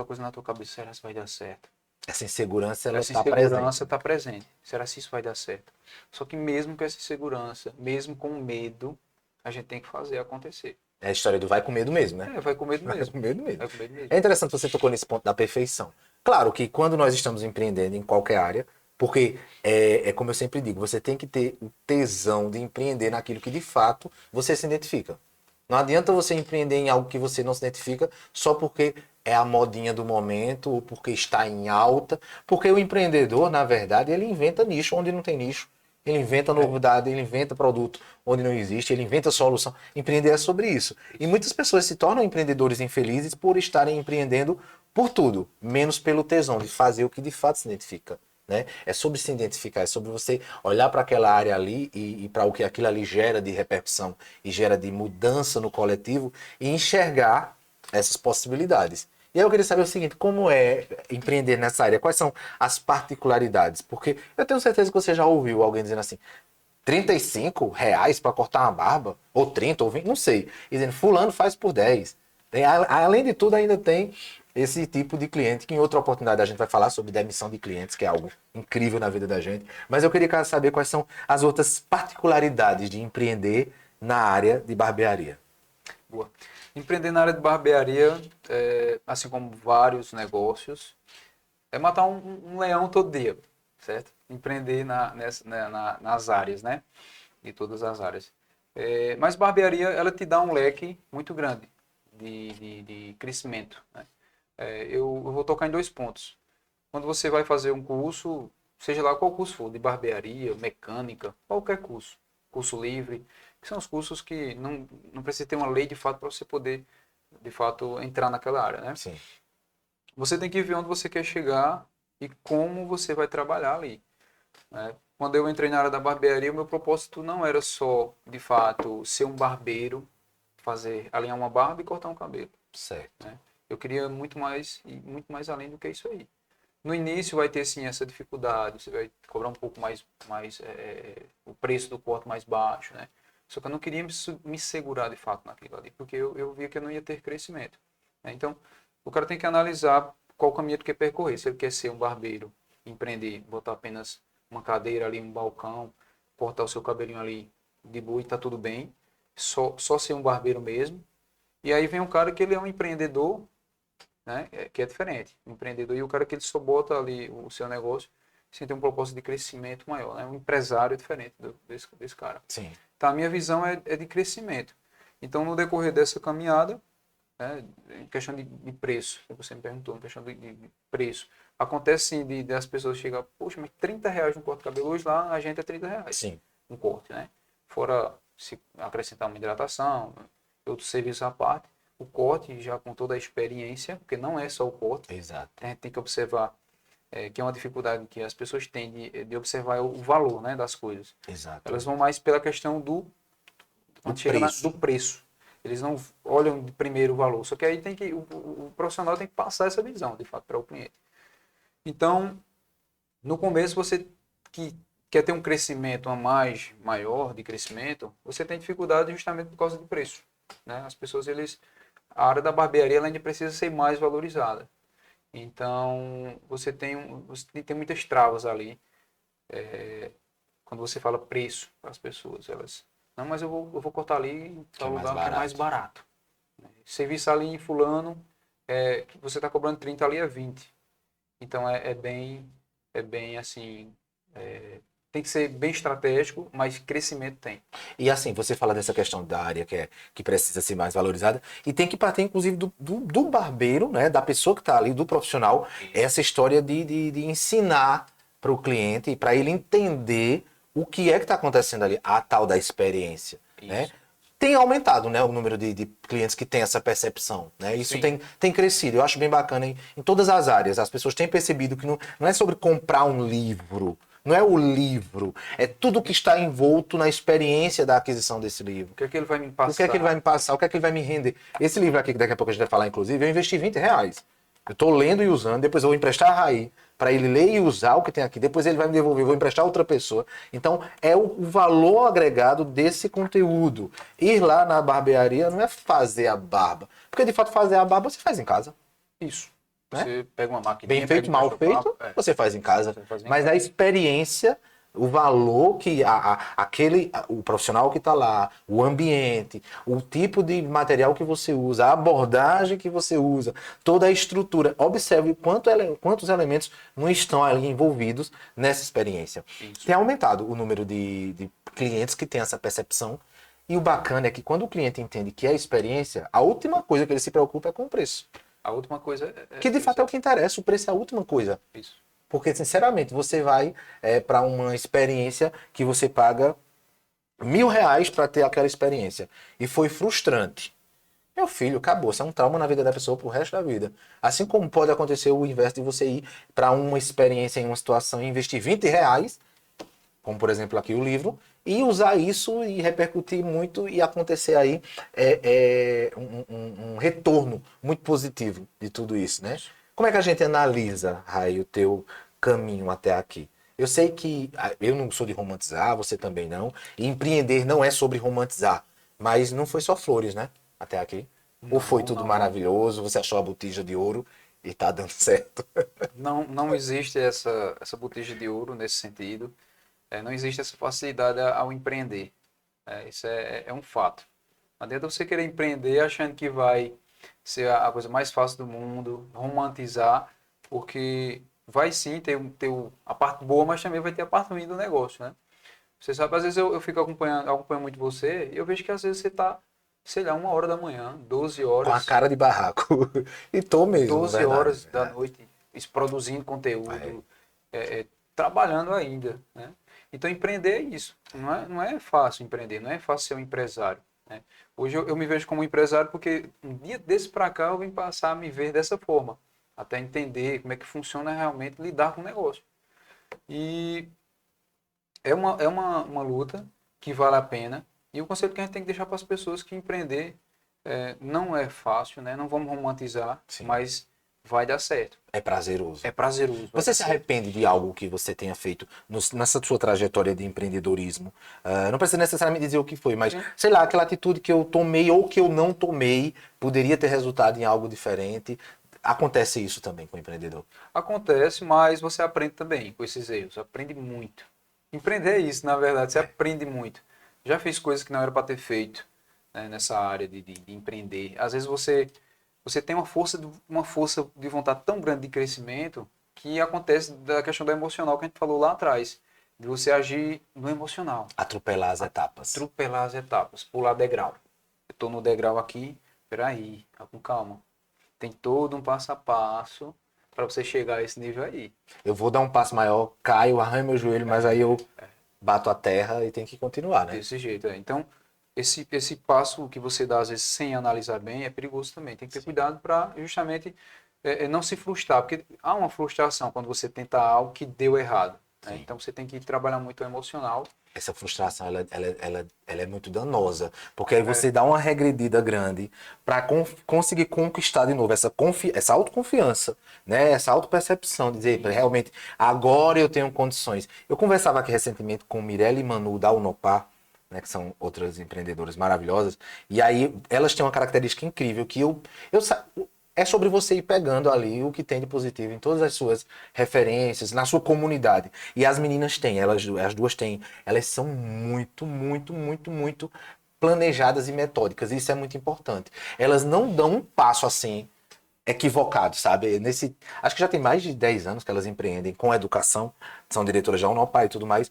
coisa na tua cabeça, será que vai dar certo? Essa insegurança, ela Essa está presente. insegurança está presente. Será que isso vai dar certo? Só que mesmo com essa insegurança, mesmo com medo, a gente tem que fazer acontecer. É a história do vai com medo mesmo, né? Vai com medo Vai mesmo. com medo mesmo. Vai com medo mesmo. É interessante você tocou nesse ponto da perfeição. Claro que quando nós estamos empreendendo em qualquer área, porque é como eu sempre digo, você tem que ter o tesão de empreender naquilo que de fato você se identifica. Não adianta você empreender em algo que você não se identifica só porque é a modinha do momento ou porque está em alta. Porque o empreendedor, na verdade, ele inventa nicho onde não tem nicho. Ele inventa novidade, ele inventa produto onde não existe, ele inventa solução. Empreender é sobre isso. E muitas pessoas se tornam empreendedores infelizes por estarem empreendendo por tudo, menos pelo tesão de fazer o que de fato se identifica. né? É sobre se identificar, é sobre você olhar para aquela área ali e para o que aquilo ali gera de repercussão e gera de mudança no coletivo e enxergar essas possibilidades. E aí eu queria saber o seguinte, como é empreender nessa área? Quais são as particularidades? Porque eu tenho certeza que você já ouviu alguém dizendo assim, R$ 35 para cortar uma barba? Ou 30, ou 20, não sei. E dizendo, fulano faz por 10. Além de tudo, ainda tem esse tipo de cliente, que em outra oportunidade a gente vai falar sobre demissão de clientes, que é algo incrível na vida da gente. Mas eu queria saber quais são as outras particularidades de empreender na área de barbearia. Boa. Empreender na área de barbearia, assim como vários negócios, é matar um leão todo dia, certo? Empreender nas áreas, né? De todas as áreas. Mas barbearia, ela te dá um leque muito grande de crescimento, né? Eu vou tocar em 2 pontos. Quando você vai fazer um curso, seja lá qual curso for, de barbearia, mecânica, qualquer curso livre, que são os cursos que não precisa ter uma lei de fato para você poder, de fato, entrar naquela área, né? Sim. Você tem que ver onde você quer chegar e como você vai trabalhar ali, né? Quando eu entrei na área da barbearia, o meu propósito não era só, de fato, ser um barbeiro, alinhar uma barba e cortar um cabelo, Certo. né? Eu queria muito mais além do que isso aí. No início vai ter sim essa dificuldade, você vai cobrar um pouco mais o preço do corte mais baixo, né? Só que eu não queria me segurar de fato naquilo ali, porque eu via que eu não ia ter crescimento, né? Então, o cara tem que analisar qual caminho ele quer percorrer. Se ele quer ser um barbeiro, empreender, botar apenas uma cadeira ali, um balcão, cortar o seu cabelinho ali de boa e tá tudo bem, só ser um barbeiro mesmo. E aí vem um cara que ele é um empreendedor, né, que é diferente. Um empreendedor e o cara que ele só bota ali o seu negócio sem ter um propósito de crescimento maior, né? Um empresário é diferente desse cara. Sim. Então, a minha visão é de crescimento. Então, no decorrer dessa caminhada, né, em questão de preço, que você me perguntou, em questão de preço, acontece sim das pessoas chegarem, poxa, mas R$ 30 no corte de cabelo, hoje lá a gente é R$ 30. Sim. Um corte, né? Fora se acrescentar uma hidratação, outros serviços à parte, o corte já com toda a experiência, porque não é só o corte. Exato. A gente tem que observar, que é uma dificuldade que as pessoas têm de observar o valor, né, das coisas. Exato. Elas vão mais pela questão do preço. Eles não olham de primeiro o valor. Só que aí o profissional tem que passar essa visão, de fato, para o cliente. Então, no começo, você que quer ter um crescimento maior de crescimento, você tem dificuldade justamente por causa do preço, né? As pessoas, a área da barbearia ela ainda precisa ser mais valorizada. Então, você tem muitas travas ali. Quando você fala preço para as pessoas, não, mas eu vou cortar ali em tal lugar que é mais barato. Serviço ali em fulano, que você está cobrando 30, ali é 20. Então, é bem assim, tem que ser bem estratégico, mas crescimento tem. E assim, você fala dessa questão da área que precisa ser mais valorizada, e tem que partir, inclusive, do barbeiro, né, da pessoa que está ali, do profissional, essa história de ensinar para o cliente, para ele entender o que é que está acontecendo ali, a tal da experiência, né? Tem aumentado, né, o número de clientes que tem essa percepção, né? Isso tem crescido. Eu acho bem bacana em todas as áreas. As pessoas têm percebido que não é sobre comprar um livro, não é o livro, é tudo que está envolto na experiência da aquisição desse livro. O que é que ele vai me passar? O que é que ele vai me passar? O que é que ele vai me render? Esse livro aqui, que daqui a pouco a gente vai falar, inclusive, eu investi R$ 20. Eu estou lendo e usando, depois eu vou emprestar a Raí para ele ler e usar o que tem aqui, depois ele vai me devolver, eu vou emprestar a outra pessoa. Então, é o valor agregado desse conteúdo. Ir lá na barbearia não é fazer a barba, porque de fato fazer a barba você faz em casa. Isso. Né? Você pega uma máquina. Bem feito, mal feito, você faz em casa. Mas a experiência, o valor que o profissional que está lá, o ambiente, o tipo de material que você usa, a abordagem que você usa, toda a estrutura. Observe quantos elementos não estão ali envolvidos nessa experiência. Isso. Tem aumentado o número de clientes que têm essa percepção. E o bacana é que quando o cliente entende que é a experiência, a última coisa que ele se preocupa é com o preço. A última coisa que de fato é o que interessa, o preço é a última coisa. Isso. Porque, sinceramente, você vai para uma experiência que você paga R$ 1.000 para ter aquela experiência. E foi frustrante. meu filho, acabou. Isso é um trauma na vida da pessoa pro resto da vida. Assim como pode acontecer o inverso de você ir para uma experiência em uma situação e investir R$ 20, como por exemplo aqui o livro, e usar isso e repercutir muito e acontecer aí um retorno muito positivo de tudo isso, né? Como é que a gente analisa, Rai, o teu caminho até aqui? Eu sei que eu não sou de romantizar, você também não, e empreender não é sobre romantizar, mas não foi só flores, né? Até aqui. Ou foi tudo Não, maravilhoso, você achou a botija de ouro e tá dando certo. não existe essa botija de ouro nesse sentido. Não existe essa facilidade ao empreender. Isso é um fato. Não adianta você querer empreender achando que vai ser a coisa mais fácil do mundo, romantizar, porque vai sim ter a parte boa, mas também vai ter a parte ruim do negócio, né? Você sabe, às vezes eu fico acompanhando muito você e eu vejo que às vezes você está, sei lá, 1 hora da manhã, 12 Com a horas, cara de barraco. E tô mesmo, 12 verdade, horas da verdade. noite, produzindo Vai. conteúdo, trabalhando ainda, né? Então, empreender é isso. Não é fácil empreender, não é fácil ser um empresário, né? Hoje eu me vejo como empresário porque um dia desse para cá eu vim passar a me ver dessa forma, até entender como é que funciona realmente lidar com o negócio. E é uma luta que vale a pena. E o conselho que a gente tem que deixar para as pessoas que empreender não é fácil, né? Não vamos romantizar, Sim. mas vai dar certo. É prazeroso. É prazeroso. Vai Você dar se certo. arrepende de algo que você tenha feito nessa sua trajetória de empreendedorismo? Não precisa necessariamente dizer o que foi, mas Sim. sei lá, aquela atitude que eu tomei ou que eu não tomei poderia ter resultado em algo diferente. Acontece isso também com o empreendedor. Acontece, mas você aprende também com esses erros. Aprende muito. Empreender é isso, na verdade. Você aprende muito. Já fiz coisas que não era para ter feito, né, nessa área de empreender. Às vezes você tem uma força de vontade tão grande de crescimento que acontece da questão do emocional que a gente falou lá atrás. De você agir no emocional. Atropelar as etapas. Atropelar as etapas. Pular degrau. Eu estou no degrau aqui. Peraí, tá com calma. Tem todo um passo a passo para você chegar a esse nível aí. Eu vou dar um passo maior, caio, arranho meu joelho, mas aí eu bato a terra e tenho que continuar, né? Desse jeito. Então, esse passo que você dá, às vezes, sem analisar bem, é perigoso também. Tem que ter cuidado para justamente não se frustrar. Porque há uma frustração quando você tenta algo que deu errado, né? Sim. Então, você tem que trabalhar muito o emocional. Essa frustração ela é muito danosa, porque aí você dá uma regredida grande para conseguir conquistar de novo essa autoconfiança, né? Essa autopercepção, dizer realmente agora eu tenho condições. Eu conversava aqui recentemente com Mirelle e Manu da Unopar, né, que são outras empreendedoras maravilhosas, e aí elas têm uma característica incrível que é sobre você ir pegando ali o que tem de positivo em todas as suas referências, na sua comunidade. E as meninas têm, as duas têm, elas são muito, muito, muito, muito planejadas e metódicas. E isso é muito importante. Elas não dão um passo assim equivocado, sabe? Acho que já tem mais de 10 anos que elas empreendem com educação, são diretoras da Unopar e tudo mais.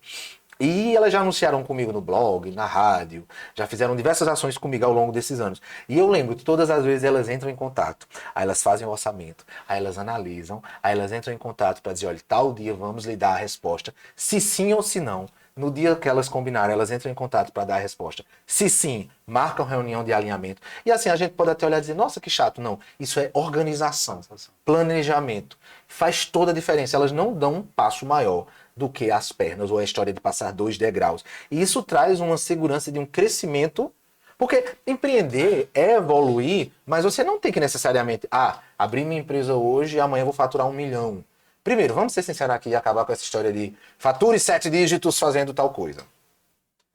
E elas já anunciaram comigo no blog, na rádio, já fizeram diversas ações comigo ao longo desses anos. E eu lembro que todas as vezes elas entram em contato, aí elas fazem o orçamento, aí elas analisam, aí elas entram em contato para dizer, olha, tal dia vamos lhe dar a resposta, se sim ou se não. No dia que elas combinarem, elas entram em contato para dar a resposta. Se sim, marcam reunião de alinhamento. E assim, a gente pode até olhar e dizer, nossa, que chato. Não, isso é organização, planejamento. Faz toda a diferença. Elas não dão um passo maior do que as pernas ou a história de passar 2 degraus. E isso traz uma segurança de um crescimento, porque empreender é evoluir, mas você não tem que necessariamente, abrir minha empresa hoje e amanhã vou faturar 1 milhão. Primeiro, vamos ser sinceros aqui e acabar com essa história de fature 7 dígitos fazendo tal coisa.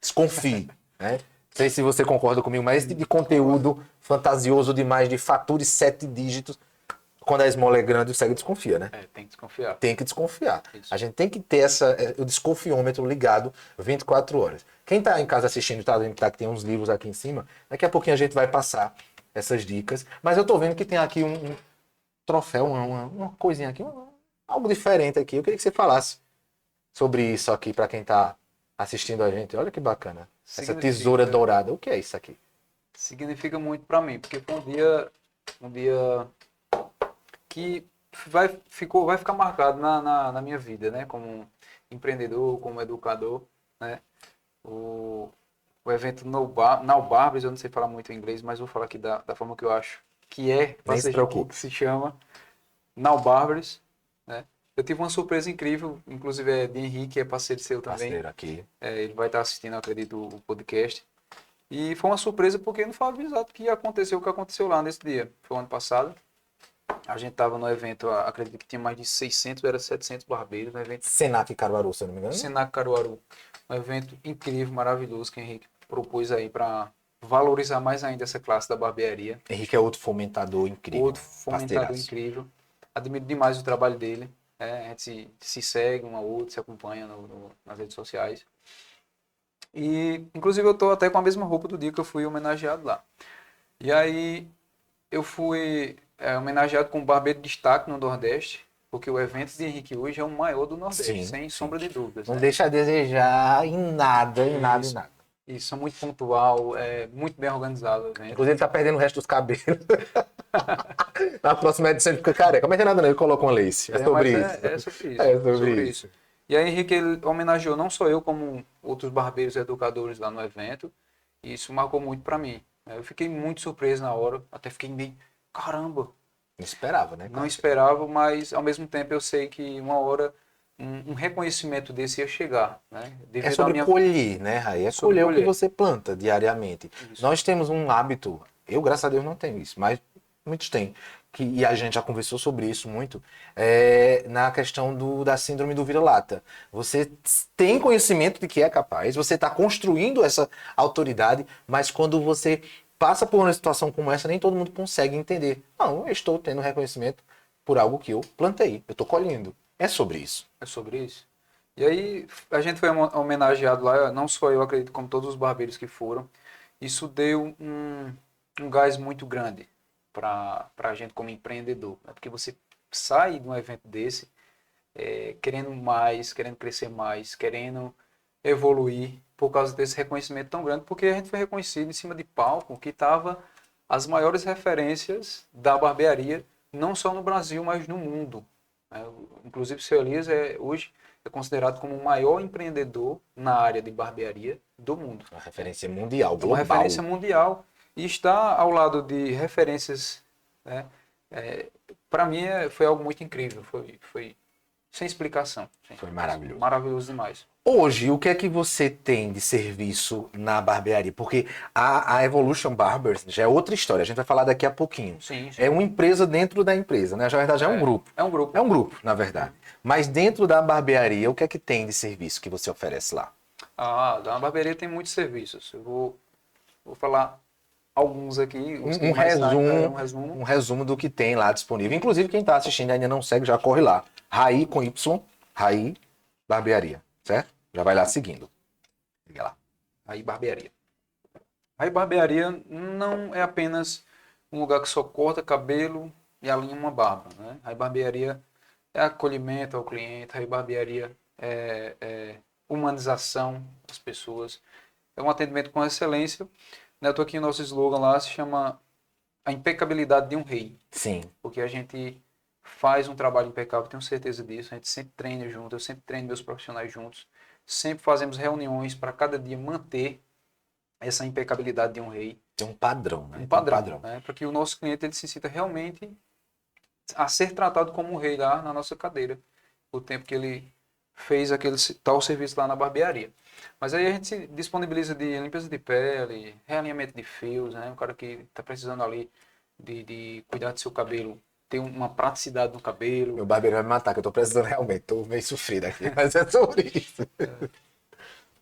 Desconfie, né? Não sei se você concorda comigo, mas esse tipo de conteúdo fantasioso demais de fature 7 dígitos, quando a esmola é grande, o cego desconfia, né? Tem que desconfiar. Tem que desconfiar. Isso. A gente tem que ter o desconfiômetro ligado 24 horas. Quem está em casa assistindo, está vendo que tem uns livros aqui em cima, daqui a pouquinho a gente vai passar essas dicas. Mas eu estou vendo que tem aqui um troféu, uma coisinha aqui, algo diferente aqui. Eu queria que você falasse sobre isso aqui para quem está assistindo a gente. Olha que bacana. Essa tesoura dourada. O que é isso aqui? Significa muito para mim, porque foi um dia que vai ficar marcado na minha vida, né? Como empreendedor, como educador, né? O evento Now Barbers, eu não sei falar muito em inglês, mas vou falar aqui da forma que eu acho que é, Nem se preocupe. que se chama Now Barbers, né? Eu tive uma surpresa incrível, inclusive é de Henrique, é parceiro seu também. Parceiro aqui. Ele vai estar assistindo, eu acredito, o podcast. E foi uma surpresa porque não foi avisado que aconteceu o que aconteceu lá nesse dia. Foi o ano passado. A gente estava no evento, acredito que tinha mais de 600, era 700 barbeiros no evento Senac e Caruaru, se eu não me engano. Senac Caruaru. Um evento incrível, maravilhoso, que o Henrique propôs aí para valorizar mais ainda essa classe da barbearia. Henrique é outro fomentador incrível. Outro fomentador incrível. Admiro demais o trabalho dele. A gente se segue um ao outro, se acompanha nas redes sociais. E, inclusive, eu estou até com a mesma roupa do dia que eu fui homenageado lá. E aí, eu fui homenageado com um barbeiro de destaque no Nordeste, porque o evento de Henrique hoje é o maior do Nordeste, Sim, sem sombra de dúvidas. Não Né? deixa a desejar em nada, em nada, em Isso. nada. Isso, é muito pontual, muito bem organizado o evento. Inclusive, ele tá perdendo o resto dos cabelos. Na próxima edição ele fica careca. Mas não é nada, não. Ele coloca uma lace. É sobre Mas isso. É sobre isso. É sobre isso. E aí, Henrique, ele homenageou não só eu, como outros barbeiros e educadores lá no evento. E isso marcou muito para mim. Eu fiquei muito surpreso na hora. Até fiquei meio, caramba. Não esperava, né? Não esperava, mas ao mesmo tempo eu sei que uma hora um reconhecimento desse ia chegar. Né? É sobre colher, né, Raí? É Sobre colher o que colher. você planta diariamente. Isso. Nós temos um hábito, eu, graças a Deus, não tenho isso, mas muitos têm. E a gente já conversou sobre isso muito, na questão da síndrome do vira-lata. Você tem conhecimento de que é capaz, você está construindo essa autoridade, mas quando você passa por uma situação como essa, nem todo mundo consegue entender. Não, eu estou tendo reconhecimento por algo que eu plantei, eu estou colhendo. É sobre isso. É sobre isso. E aí a gente foi homenageado lá, não só eu acredito, como todos os barbeiros que foram. Isso deu um gás muito grande para a gente como empreendedor. Né? Porque você sai de um evento desse querendo mais, querendo crescer mais, querendo evoluir por causa desse reconhecimento tão grande, porque a gente foi reconhecido em cima de palco que estava as maiores referências da barbearia, não só no Brasil, mas no mundo. Inclusive, o seu Elias hoje é considerado como o maior empreendedor na área de barbearia do mundo. Uma referência mundial, É global. uma referência mundial e está ao lado de referências, né? Para mim foi algo muito incrível, foi sem explicação. Foi maravilhoso. Maravilhoso demais. Hoje, o que é que você tem de serviço na barbearia? Porque a Evolution Barbers já é outra história, a gente vai falar daqui a pouquinho. Sim. É uma empresa dentro da empresa, né? Na verdade, é um grupo. É um grupo. É um grupo, na verdade. Mas dentro da barbearia, o que é que tem de serviço que você oferece lá? Da barbearia tem muitos serviços. Eu vou falar alguns aqui. Um resumo do que tem lá disponível. Inclusive, quem está assistindo e ainda não segue, já corre lá. Raí com Y, Raí Barbearia, certo? Já vai lá seguindo. Liga lá. Raí Barbearia. Raí Barbearia não é apenas um lugar que só corta cabelo e alinha uma barba. Né? Raí Barbearia é acolhimento ao cliente, Raí Barbearia é humanização das pessoas. É um atendimento com excelência. Né? Eu tô aqui, o nosso slogan lá se chama a impecabilidade de um rei. Sim. Porque a gente faz um trabalho impecável, tenho certeza disso. A gente sempre treina junto, eu sempre treino meus profissionais juntos. Sempre fazemos reuniões para cada dia manter essa impecabilidade de um rei. Tem um padrão, né? Um padrão. Né? Para que o nosso cliente ele se sinta realmente a ser tratado como um rei lá na nossa cadeira. O tempo que ele fez aquele tal serviço lá na barbearia. Mas aí a gente se disponibiliza de limpeza de pele, realinhamento de fios, né? O cara que está precisando ali de cuidar do seu cabelo, ter uma praticidade no cabelo. Meu barbeiro vai me matar, que eu tô precisando realmente. Tô meio sofrido aqui, mas é sobre isso.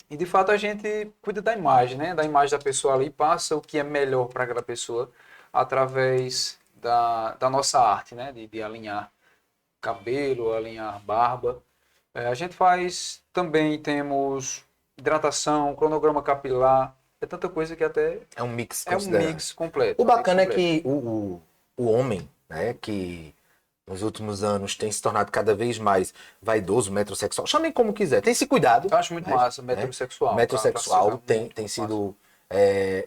E de fato a gente cuida da imagem, né? Da imagem da pessoa ali, passa o que é melhor para aquela pessoa através da nossa arte, né? De alinhar cabelo, alinhar barba. A gente faz, também temos hidratação, cronograma capilar, é tanta coisa que até É um mix é um mix completo. O bacana é que o homem, né, que nos últimos anos tem se tornado cada vez mais vaidoso, metrosexual, chamem como quiser, tem se cuidado. Eu acho muito massa, metrosexual. Metrosexual tem sido,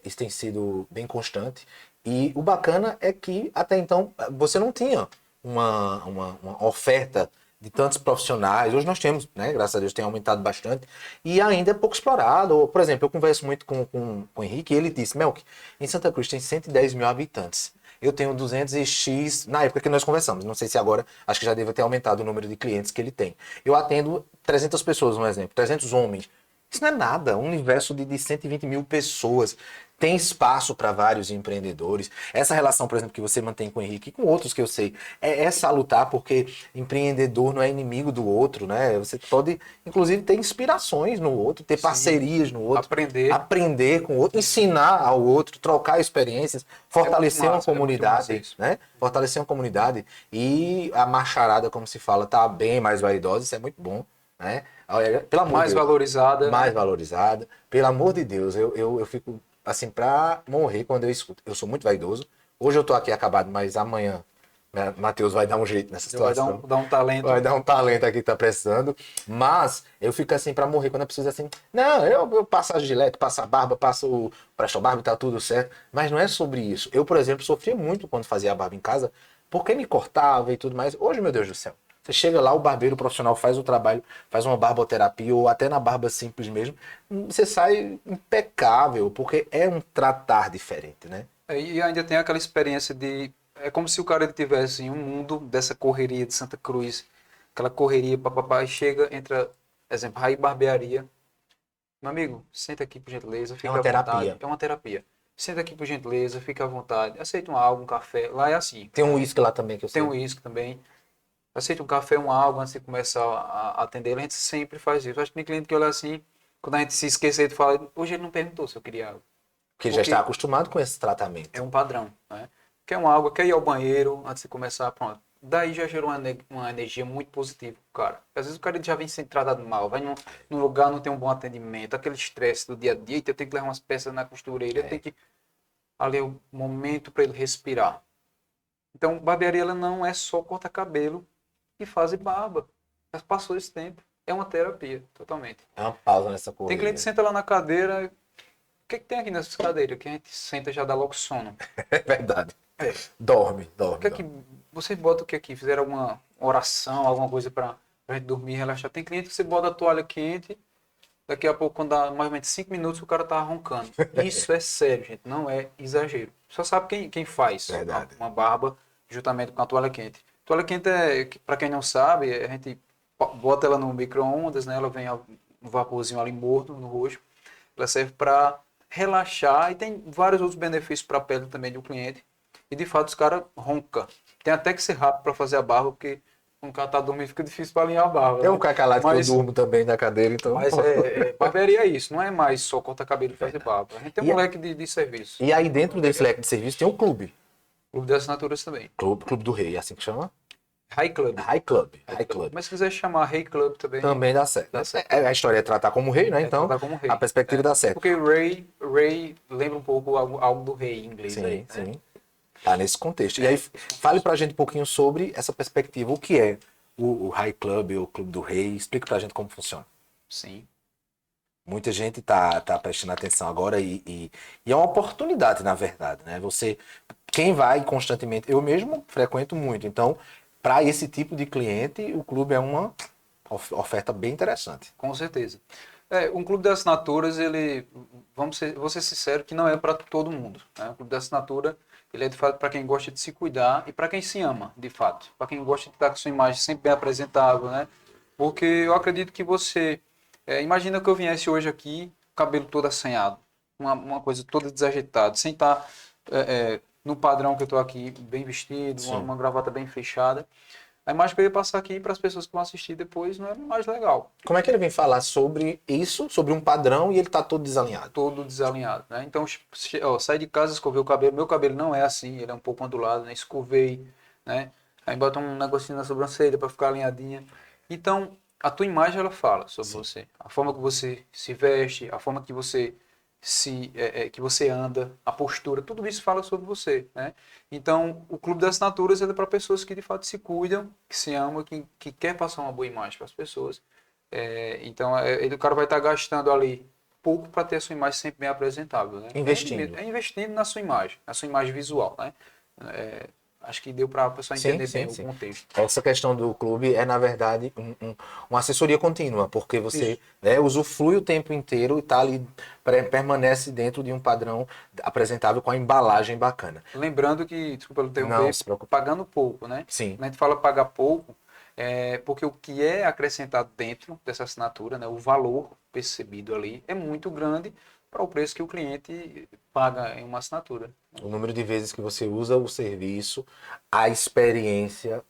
isso tem sido bem constante. E o bacana é que até então você não tinha uma oferta de tantos profissionais. Hoje nós temos, né? Graças a Deus tem aumentado bastante e ainda é pouco explorado. Por exemplo, eu converso muito com o Henrique e ele disse, Melk, em Santa Cruz tem 110 mil habitantes. Eu tenho 200 e X, na época que nós conversamos, não sei se agora, acho que já deve ter aumentado o número de clientes que ele tem. Eu atendo 300 pessoas, um exemplo, 300 homens. Isso não é nada, um universo de 120 mil pessoas. Tem espaço para vários empreendedores. Essa relação, por exemplo, que você mantém com o Henrique e com outros que eu sei, é salutar, porque empreendedor não é inimigo do outro, né? Você pode, inclusive, ter inspirações no outro, ter parcerias no outro. Aprender com o outro, ensinar ao outro, trocar experiências, fortalecer uma comunidade, né? Fortalecer uma comunidade. E a macharada, como se fala, tá bem mais vaidosa, isso é muito bom, né? Pelo amor mais de Deus, valorizada. Mais valorizada. Pelo amor de Deus, eu fico assim, pra morrer quando eu escuto. Eu sou muito vaidoso. Hoje eu tô aqui acabado, mas amanhã Matheus vai dar um jeito nessa situação. Vai dar um talento. Vai dar um talento aqui que tá precisando. Mas eu fico assim pra morrer quando eu preciso assim. Não, eu passo a gilete, passo a barba, passo o presto barba e tá tudo certo. Mas não é sobre isso. Eu, por exemplo, sofria muito quando fazia a barba em casa, porque me cortava e tudo mais. Hoje, meu Deus do céu. Você chega lá, o barbeiro profissional faz o trabalho, faz uma barboterapia ou até na barba simples mesmo, você sai impecável, porque é um tratar diferente, né? E ainda tem aquela experiência de... É como se o cara tivesse em um mundo dessa correria de Santa Cruz, aquela correria, papapá, e chega, entra, exemplo, Raí Barbearia. Meu amigo, senta aqui por gentileza, fica à vontade. É uma terapia. Senta aqui por gentileza, fica à vontade. Aceita uma água, um café. Lá é assim. Tem um uísque lá também que eu sei. Tem um uísque também. Aceita um café, uma água antes de começar a atender. A gente sempre faz isso. Acho que tem cliente que olha assim, quando a gente se esquecer de falar, hoje ele não perguntou se eu queria água. Porque já está acostumado com esse tratamento. É um padrão, né? Quer uma água, quer ir ao banheiro antes de começar, pronto. Daí já gerou uma energia muito positiva pro cara. Às vezes o cara já vem sendo tratado mal, vai num lugar, não tem um bom atendimento, aquele estresse do dia a dia, então eu tenho que levar umas peças na costureira, eu tenho que... Ali é o momento para ele respirar. Então, barbearia ela não é só cortar cabelo e fazer barba. Já passou esse tempo. É uma terapia, totalmente. É uma pausa nessa corrida. Tem cliente que senta lá na cadeira. O que tem aqui nessas cadeiras? Que a gente senta já dá logo sono. É verdade. Dorme. Que você bota o que aqui? Fizeram alguma oração, alguma coisa pra gente dormir, relaxar. Tem cliente que você bota a toalha quente, daqui a pouco, quando dá mais ou menos 5 minutos, o cara tá roncando. Isso é sério, gente. Não é exagero. Só sabe quem faz uma barba juntamente com a toalha quente. Toalha quente é, para quem não sabe, a gente bota ela no micro-ondas, né? Ela vem um vaporzinho ali morno no rosto. Ela serve para relaxar e tem vários outros benefícios para a pele também do cliente. E de fato os caras roncam. Tem até que ser rápido para fazer a barba, porque quando o cara tá dormindo fica difícil para alinhar a barba. Tem um cacalado que eu durmo também na cadeira, então... Mas barbearia é isso, não é mais só cortar cabelo e fazer barba. A gente tem um leque de serviço. E aí dentro desse leque de serviço tem um clube. Clube de assinaturas também. Clube do Rei, é assim que chama? High Club. High Club. Mas se quiser chamar Rei Club também... Também dá certo. A história é tratar como rei, né? Então, rei. A perspectiva dá certo. Porque Ray lembra um pouco algo do rei em inglês. Sim, aí, sim. Né? Tá nesse contexto. E aí, fale pra gente um pouquinho sobre essa perspectiva. O que é o High Club, o Clube do Rei? Explica pra gente como funciona. Sim. Muita gente tá prestando atenção agora e é uma oportunidade, na verdade, né? Quem vai constantemente... Eu mesmo frequento muito, então... Para esse tipo de cliente, o clube é uma oferta bem interessante. Com certeza. Um clube de assinaturas, vou ser sincero, que não é para todo mundo. Né? O clube de assinatura, ele é de fato para quem gosta de se cuidar e para quem se ama, de fato. Para quem gosta de estar com sua imagem sempre bem apresentável, né? Porque eu acredito que você... imagina que eu viesse hoje aqui, cabelo todo assanhado, uma coisa toda desajeitada, sem estar... no padrão que eu estou aqui, bem vestido, uma gravata bem fechada. A imagem que eu ia passar aqui para as pessoas que vão assistir depois não é mais legal. Como é que ele vem falar sobre isso, sobre um padrão, e ele está todo desalinhado? Todo desalinhado, né? Então, sai de casa, escovei o cabelo. Meu cabelo não é assim, ele é um pouco ondulado, né? Escovei, né? Aí bota um negocinho na sobrancelha para ficar alinhadinha. Então, a tua imagem, ela fala sobre você. A forma que você se veste, a forma que você... que você anda, a postura, tudo isso fala sobre você, né? Então, o Clube das Assinaturas é para pessoas que de fato se cuidam, que se amam, que quer passar uma boa imagem para as pessoas. Então, o cara vai estar gastando ali pouco para ter a sua imagem sempre bem apresentável, né? Investindo. Investindo na sua imagem visual, né? Acho que deu para a pessoa Sim, entender sim, bem sim. o contexto. Essa questão do clube é, na verdade, uma assessoria contínua, porque você usufrui o tempo inteiro e tá ali, permanece dentro de um padrão apresentável com a embalagem bacana. Lembrando que, desculpa eu Não interromper, se preocupe. pagando pouco, né? Sim, Quando a gente fala pagar pouco, é porque o que é acrescentado dentro dessa assinatura, né, o valor percebido ali, é muito grande para o preço que o cliente paga em uma assinatura. o número de vezes que você usa o serviço, a experiência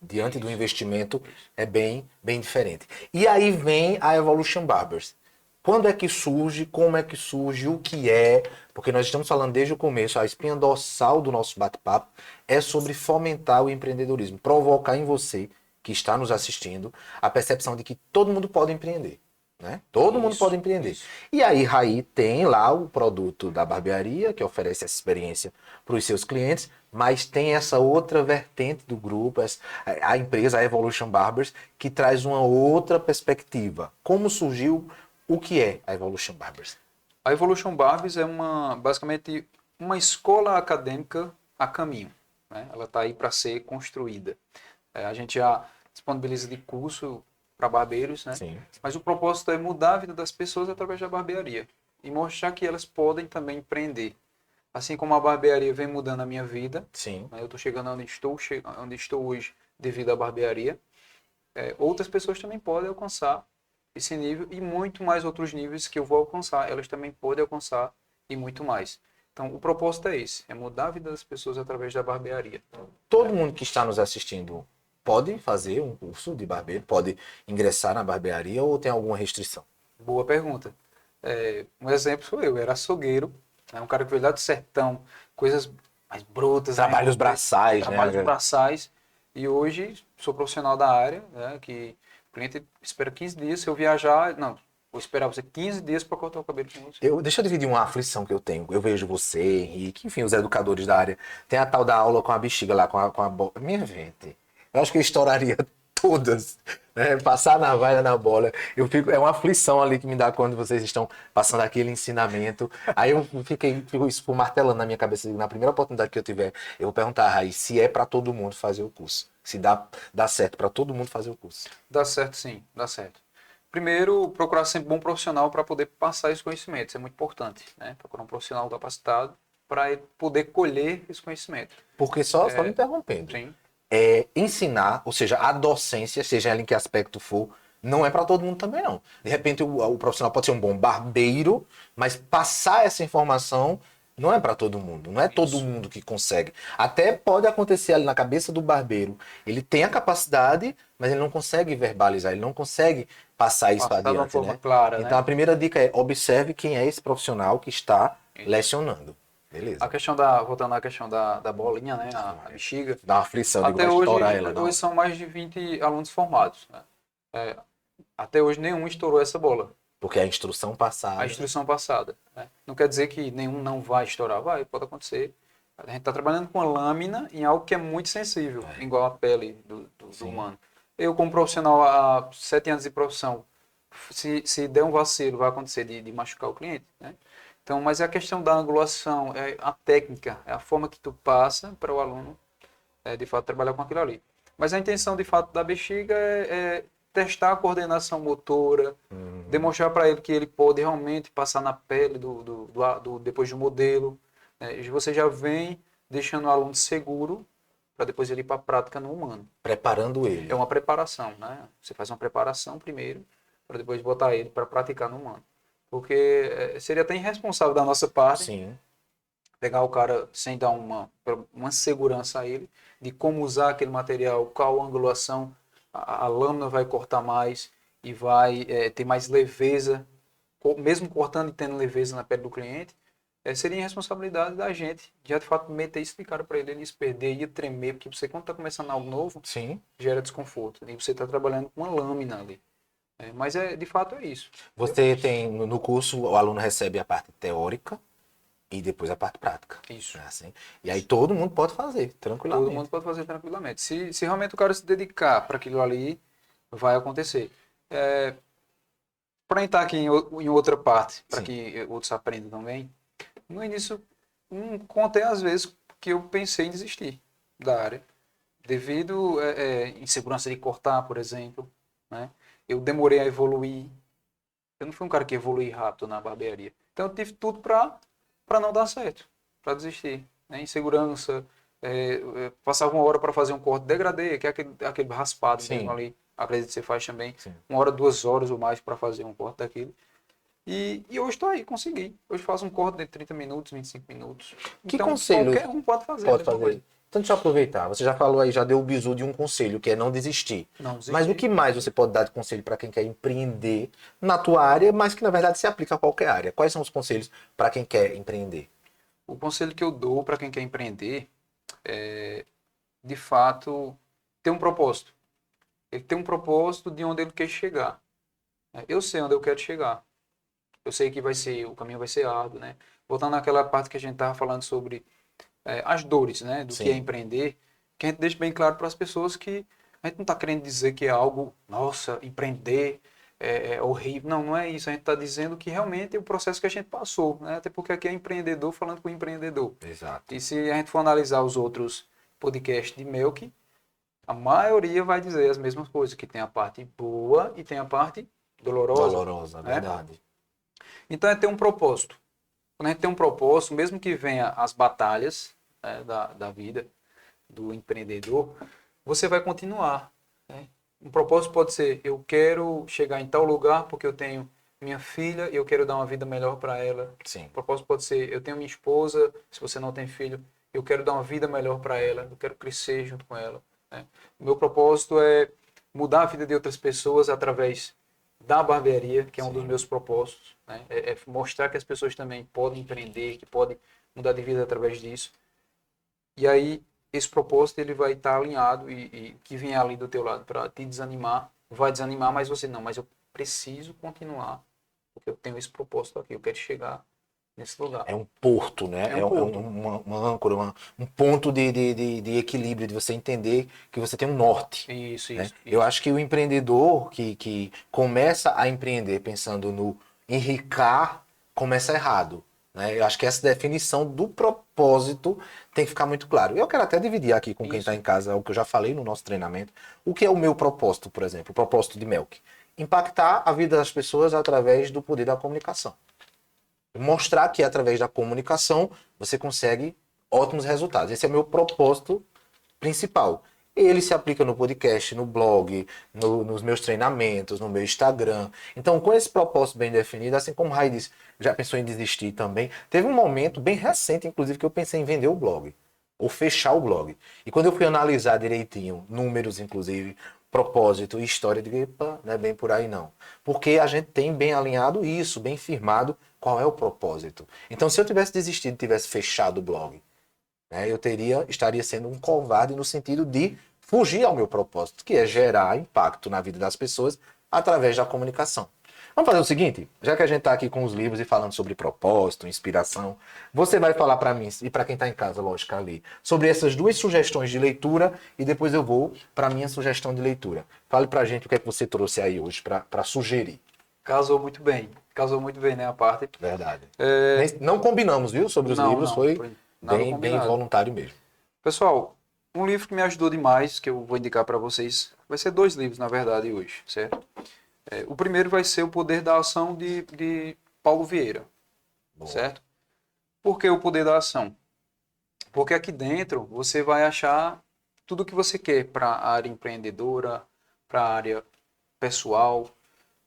diante do Isso. investimento é bem diferente. E aí vem a Evolution Barbers. Quando é que surge, como é que surge, o que é, porque nós estamos falando desde o começo, a espinha dorsal do nosso bate-papo é sobre fomentar o empreendedorismo, provocar em você, que está nos assistindo, a percepção de que todo mundo pode empreender. Né? Todo mundo Isso, pode empreender. isso. E aí, Raí tem lá o produto da barbearia, que oferece essa experiência para os seus clientes, mas tem essa outra vertente do grupo, a empresa, a Evolution Barbers, que traz uma outra perspectiva. Como surgiu, o que é a Evolution Barbers? A Evolution Barbies é basicamente uma escola acadêmica a caminho, né? Ela está aí para ser construída. A gente já disponibiliza de curso para barbeiros, né? Sim, Mas o propósito é mudar a vida das pessoas através da barbearia e mostrar que elas podem também empreender. Assim como a barbearia vem mudando a minha vida, sim. né? Eu estou chegando onde estou hoje devido à barbearia. Outras pessoas também podem alcançar esse nível e muito mais outros níveis que eu vou alcançar, elas também podem alcançar e muito mais. Então, o propósito é esse, é mudar a vida das pessoas através da barbearia. Todo mundo que está nos assistindo pode fazer um curso de barbeiro, pode ingressar na barbearia ou tem alguma restrição? Boa pergunta. Um exemplo sou eu, era açougueiro, né, um cara que veio lá do sertão, coisas mais brutas, né, Trabalhos braçais, trabalhos né? braçais, e hoje sou profissional da área, né, que o cliente espera 15 dias, se eu viajar, não, vou esperar você 15 dias para cortar o cabelo com você. Deixa eu dividir uma aflição que eu tenho. Eu vejo você, Henrique, enfim, os educadores da área. Tem a tal da aula com a bexiga lá, com a bola. Minha gente, eu acho que eu estouraria todas. Né? Passar a navalha na bola. É uma aflição ali que me dá quando vocês estão passando aquele ensinamento. Aí eu fico isso martelando na minha cabeça. Na primeira oportunidade que eu tiver, eu vou perguntar a Raí se é para todo mundo fazer o curso. Se dá certo para todo mundo fazer o curso. Dá certo sim, dá certo. Primeiro, procurar sempre um bom profissional para poder passar esse conhecimento, isso é muito importante, né? Procurar um profissional capacitado para ele poder colher esse conhecimento. Porque só me interrompendo. Sim, Ensinar, ou seja, a docência, seja ela em que aspecto for, não é para todo mundo também não. De repente o profissional pode ser um bom barbeiro, mas passar essa informação não é para todo mundo. Não é todo mundo que consegue. Até pode acontecer ali na cabeça do barbeiro. Ele tem a capacidade, mas ele não consegue verbalizar, ele não consegue passar isso passar de uma adiante, forma né? clara, Então né? a primeira dica é observe quem é esse profissional que está lecionando. Beleza. A questão voltando à questão da bolinha, né? A bexiga. Dá uma aflição, digo, Até vai hoje, estourar ela. Não. hoje são mais de 20 alunos formados, né? Até hoje nenhum estourou essa bola. Porque a instrução passada. A instrução passada, né? Não quer dizer que nenhum não vai estourar, vai, pode acontecer. A gente está trabalhando com a lâmina em algo que é muito sensível, igual a pele do humano. Eu, como profissional, há 7 anos de profissão, se der um vacilo, vai acontecer de machucar o cliente, né? Então, mas é a questão da angulação, é a técnica, é a forma que tu passa para o aluno, de fato, trabalhar com aquilo ali. Mas a intenção, de fato, da bexiga é testar a coordenação motora, demonstrar para ele que ele pode realmente passar na pele depois do modelo. Né? E você já vem deixando o aluno seguro para depois ele ir para a prática no humano. Preparando ele. É uma preparação, né? Você faz uma preparação primeiro, para depois botar ele para praticar no humano. Porque seria até irresponsável da nossa parte Sim. pegar o cara sem dar uma segurança a ele de como usar aquele material, qual angulação a lâmina vai cortar mais e vai ter mais leveza, mesmo cortando e tendo leveza na pele do cliente, seria irresponsabilidade da gente de fato meter isso de cara para ele ia se perder, ia tremer, porque você quando está começando algo novo, Sim. gera desconforto, e você está trabalhando com uma lâmina ali. Mas de fato é isso. Você tem, no curso, o aluno recebe a parte teórica e depois a parte prática. Isso. Né, assim? E aí todo mundo pode fazer, tranquilamente. Todo mundo pode fazer tranquilamente. Se realmente o cara se dedicar para aquilo ali, vai acontecer. Para entrar aqui em outra parte, para Sim. que outros aprendam também, no início, contei às vezes que eu pensei em desistir. da área, devido insegurança de cortar, por exemplo, né? Eu demorei a evoluir. Eu não fui um cara que evolui rápido na barbearia. Então eu tive tudo para não dar certo, para desistir, né? Insegurança, passava 1 hora para fazer um corte degradê, que é aquele raspado Sim. mesmo ali. Acredito que você faz também. Sim. 1 hora, 2 horas ou mais para fazer um corte daquele. E hoje estou aí, consegui. Hoje faço um corte de 30 minutos, 25 minutos. Que Então conselho qualquer um pode fazer a pode mesma fazer? coisa. Então, deixa eu aproveitar. Você já falou aí, já deu o bizu de um conselho, que é não desistir. Não desistir. Mas o que mais você pode dar de conselho para quem quer empreender na tua área, mas que na verdade se aplica a qualquer área? Quais são os conselhos para quem quer empreender? O conselho que eu dou para quem quer empreender é, de fato, ter um propósito. Ele tem um propósito de onde ele quer chegar. Eu sei onde eu quero chegar. Eu sei que o caminho vai ser árduo, né? Voltando naquela parte que a gente estava falando sobre as dores, né? Do Sim. que é empreender, que a gente deixa bem claro para as pessoas que a gente não está querendo dizer que é algo, nossa, empreender é horrível. Não, não é isso. A gente está dizendo que realmente é o processo que a gente passou, né? Até porque aqui é empreendedor falando com empreendedor. Exato. E se a gente for analisar os outros podcasts de Melk, a maioria vai dizer as mesmas coisas, que tem a parte boa e tem a parte dolorosa. Dolorosa, né? verdade. Então é ter um propósito. Quando a gente tem um propósito, mesmo que venha as batalhas, né, da vida do empreendedor, você vai continuar. Né? Um propósito pode ser, eu quero chegar em tal lugar porque eu tenho minha filha e eu quero dar uma vida melhor para ela. Sim. O propósito pode ser, eu tenho minha esposa, se você não tem filho, eu quero dar uma vida melhor para ela, eu quero crescer junto com ela. Né? O meu propósito é mudar a vida de outras pessoas através da barbearia, que é um Sim. dos meus propósitos. Né? É mostrar que as pessoas também podem empreender, que podem mudar de vida através disso. E aí, esse propósito ele vai estar alinhado e que vem ali do teu lado para te desanimar, vai desanimar, mas você não, mas eu preciso continuar, porque eu tenho esse propósito aqui, eu quero chegar nesse lugar. É um porto, né? É um porto. Uma âncora, um ponto de equilíbrio, de você entender que você tem um norte. Isso, Né? isso. Eu acho que o empreendedor que começa a empreender pensando no enricar, começa errado. Né? Eu acho que essa definição do propósito tem que ficar muito claro. Eu quero até dividir aqui com quem está em casa o que eu já falei no nosso treinamento. O que é o meu propósito, por exemplo, o propósito de Melk? Impactar a vida das pessoas através do poder da comunicação. Mostrar que através da comunicação você consegue ótimos resultados. Esse é o meu propósito principal. Ele se aplica no podcast, no blog, nos meus treinamentos, no meu Instagram. Então, com esse propósito bem definido, assim como o Rai disse, já pensou em desistir também. Teve um momento bem recente, inclusive, que eu pensei em vender o blog. Ou fechar o blog. E quando eu fui analisar direitinho, números, inclusive, propósito e história, eu digo, epa, não é bem por aí não. Porque a gente tem bem alinhado isso, bem firmado qual é o propósito. Então, se eu tivesse desistido, tivesse fechado o blog, né, eu estaria sendo um covarde no sentido de fugir ao meu propósito, que é gerar impacto na vida das pessoas através da comunicação. Vamos fazer o seguinte, já que a gente está aqui com os livros e falando sobre propósito, inspiração, você vai falar para mim e para quem está em casa, lógico, ali, sobre essas duas sugestões de leitura e depois eu vou para a minha sugestão de leitura. Fale para a gente o que é que você trouxe aí hoje para sugerir. Casou muito bem, né, a parte. Verdade. Não combinamos, viu, sobre os livros, foi nada bem combinado. voluntário mesmo. Pessoal, um livro que me ajudou demais, que eu vou indicar para vocês, vai ser 2 livros, na verdade, hoje, certo? O primeiro vai ser O Poder da Ação, de Paulo Vieira, Boa. certo? Por que o poder da ação? Porque aqui dentro você vai achar tudo o que você quer para a área empreendedora, para a área pessoal,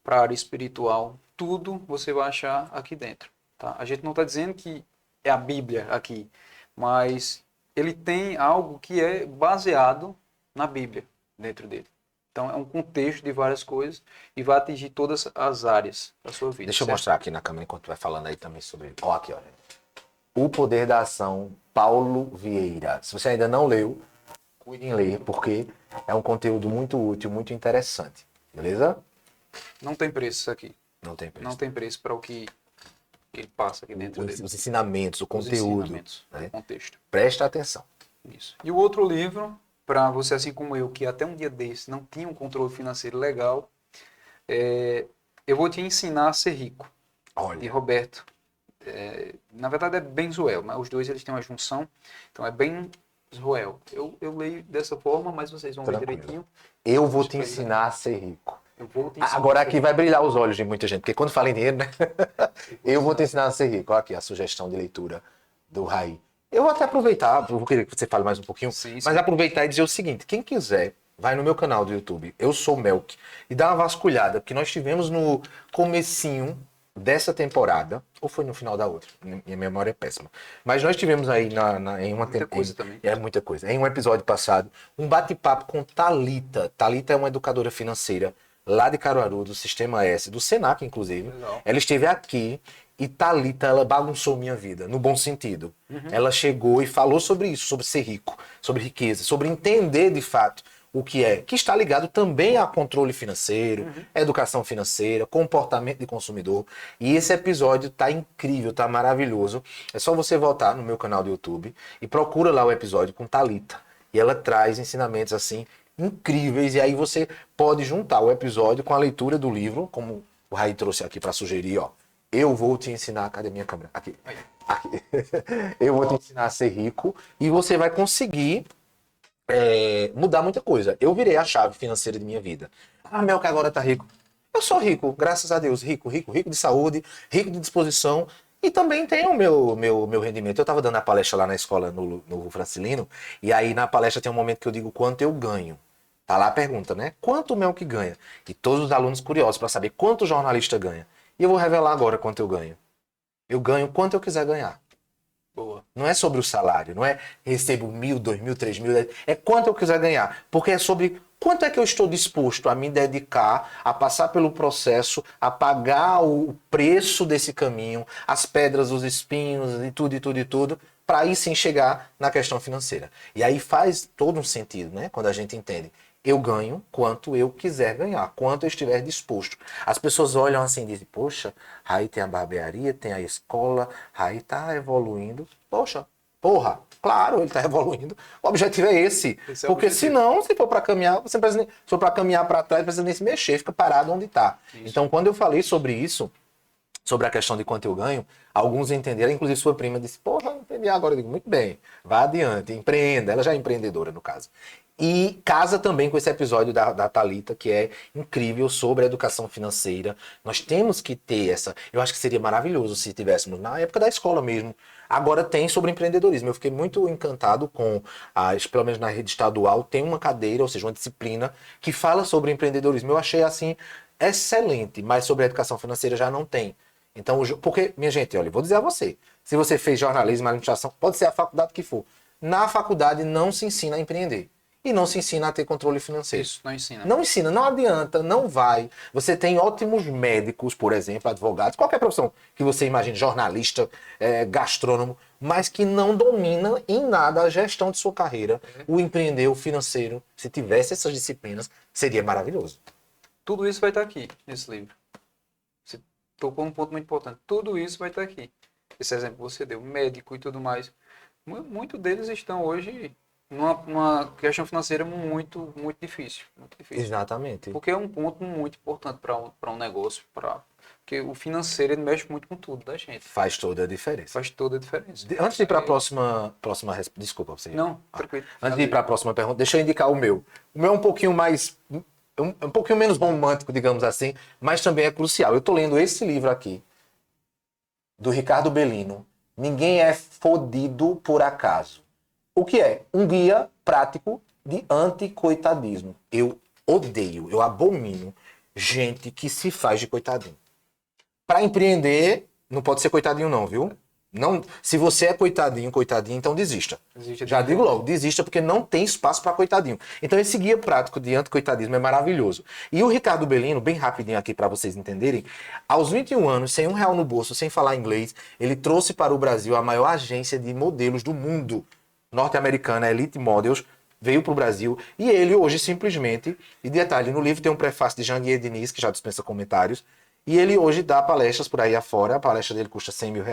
para a área espiritual. Tudo você vai achar aqui dentro. Tá? A gente não está dizendo que é a Bíblia aqui, mas ele tem algo que é baseado na Bíblia dentro dele. Então é um contexto de várias coisas e vai atingir todas as áreas da sua vida. Deixa eu certo? mostrar aqui na câmera enquanto tu vai falando aí também sobre... Ó, aqui, ó. O Poder da Ação, Paulo Vieira. Se você ainda não leu, cuide em ler, porque é um conteúdo muito útil, muito interessante. Beleza? Não tem preço isso aqui. Não tem preço. Não tem preço para o que ele passa aqui dentro Os dele. ensinamentos, o Os conteúdo. ensinamentos, Né? o contexto. Presta atenção. Isso. E o outro livro, para você assim como eu, que até um dia desse não tinha um controle financeiro legal, eu vou te ensinar a ser rico, de Olha, Roberto. Na verdade é Benzuel, mas os dois eles têm uma junção, então é bem Israel, eu leio dessa forma, mas vocês vão ver Tranquilo. direitinho. Eu vou te ensinar a ser rico. Eu vou te ensinar Agora a aqui ser vai brilhar os olhos de muita gente, porque quando fala em dinheiro, né? Eu vou te ensinar a ser rico. Olha aqui a sugestão de leitura do Raí. Eu vou até aproveitar, eu vou querer que você fale mais um pouquinho, Sim, sim. mas aproveitar e dizer o seguinte: quem quiser, vai no meu canal do YouTube, Eu Sou Melk, e dá uma vasculhada, porque nós tivemos no comecinho dessa temporada, ou foi no final da outra, minha memória é péssima, mas nós tivemos aí em uma Muita coisa também. É muita coisa. Em um episódio passado, um bate-papo com Thalita. Thalita é uma educadora financeira lá de Caruaru, do Sistema S, do Senac, inclusive. Legal. Ela esteve aqui e Thalita, ela bagunçou minha vida, no bom sentido. Ela chegou e falou sobre isso, sobre ser rico, sobre riqueza, sobre entender de fato o que está ligado também a controle financeiro, educação financeira, comportamento de consumidor. E esse episódio tá incrível, tá maravilhoso. É só você voltar no meu canal do YouTube e procura lá o episódio com Thalita. E ela traz ensinamentos assim incríveis, e aí você pode juntar o episódio com a leitura do livro, como o Raí trouxe aqui para sugerir, ó. Eu vou te ensinar, cadê minha câmera? Aqui. Aqui. Eu vou te ensinar a ser rico, e você vai conseguir mudar muita coisa. Eu virei a chave financeira de minha vida. Ah, Mel, que agora tá rico. Eu sou rico, graças a Deus. Rico de saúde, rico de disposição. E também tenho o meu rendimento. Eu estava dando a palestra lá na escola, no Francilino, e aí na palestra tem um momento que eu digo quanto eu ganho. Tá lá a pergunta, né? Quanto o Mel que ganha? E todos os alunos curiosos para saber quanto o jornalista ganha. E eu vou revelar agora quanto eu ganho. Eu ganho quanto eu quiser ganhar. Boa. Não é sobre o salário, não é recebo 1.000, 2.000, 3.000, é quanto eu quiser ganhar. Porque é sobre quanto é que eu estou disposto a me dedicar, a passar pelo processo, a pagar o preço desse caminho, as pedras, os espinhos e tudo, para aí sim chegar na questão financeira. E aí faz todo um sentido, né? Quando a gente entende. Eu ganho quanto eu quiser ganhar, quanto eu estiver disposto. As pessoas olham assim e dizem, poxa, Raí tem a barbearia, tem a escola, Raí tá evoluindo. Poxa, porra, claro, ele tá evoluindo. O objetivo é esse. Esse é o Porque objetivo. senão, se for para caminhar, você precisa se for para caminhar para trás, precisa nem se mexer, fica parado onde tá. Então, quando eu falei sobre isso, sobre a questão de quanto eu ganho, alguns entenderam, inclusive sua prima disse, porra, não entendi agora. Eu digo, muito bem, vá adiante, empreenda. Ela já é empreendedora, no caso. E casa também com esse episódio da Thalita, que é incrível, sobre a educação financeira. Nós temos que ter essa... Eu acho que seria maravilhoso se tivéssemos, na época da escola mesmo. Agora tem sobre empreendedorismo. Eu fiquei muito encantado com, pelo menos na rede estadual, tem uma cadeira, ou seja, uma disciplina, que fala sobre empreendedorismo. Eu achei, assim, excelente, mas sobre a educação financeira já não tem. Então, porque, minha gente, olha, vou dizer a você, se você fez jornalismo, administração, pode ser a faculdade que for, na faculdade não se ensina a empreender. E não se ensina a ter controle financeiro. Isso, não ensina. Não ensina, não adianta, não vai. Você tem ótimos médicos, por exemplo, advogados, qualquer profissão que você imagine, jornalista, gastrônomo, mas que não domina em nada a gestão de sua carreira, o empreender, o financeiro. Se tivesse essas disciplinas, seria maravilhoso. Tudo isso vai estar aqui, nesse livro. Você tocou um ponto muito importante. Tudo isso vai estar aqui. Esse exemplo que você deu, médico e tudo mais. Muitos deles estão hoje numa questão financeira muito, muito difícil. Muito difícil. Exatamente. Porque é um ponto muito importante para um negócio. Porque o financeiro ele mexe muito com tudo da gente. Faz toda a diferença. Faz toda a diferença. Antes de ir para a próxima desculpa você. Não, tranquilo. Antes de ir para a próxima pergunta, deixa eu indicar o meu. O meu é um pouquinho mais, um pouquinho menos romântico, digamos assim, mas também é crucial. Eu tô lendo esse livro aqui, do Ricardo Bellino. Ninguém é fodido por acaso. O que é? Um guia prático de anticoitadismo. Eu odeio, eu abomino gente que se faz de coitadinho. Para empreender, não pode ser coitadinho não, viu? Não, se você é coitadinho, então desista. Já digo logo, desista porque não tem espaço para coitadinho. Então esse guia prático de anticoitadismo é maravilhoso. E o Ricardo Bellino, bem rapidinho aqui para vocês entenderem, aos 21 anos, sem R$1 no bolso, sem falar inglês, ele trouxe para o Brasil a maior agência de modelos do mundo, norte-americana, Elite Models, veio para o Brasil, e ele hoje simplesmente, e detalhe, no livro tem um prefácio de Janguier Diniz, que já dispensa comentários, e ele hoje dá palestras por aí afora, a palestra dele custa R$100 mil,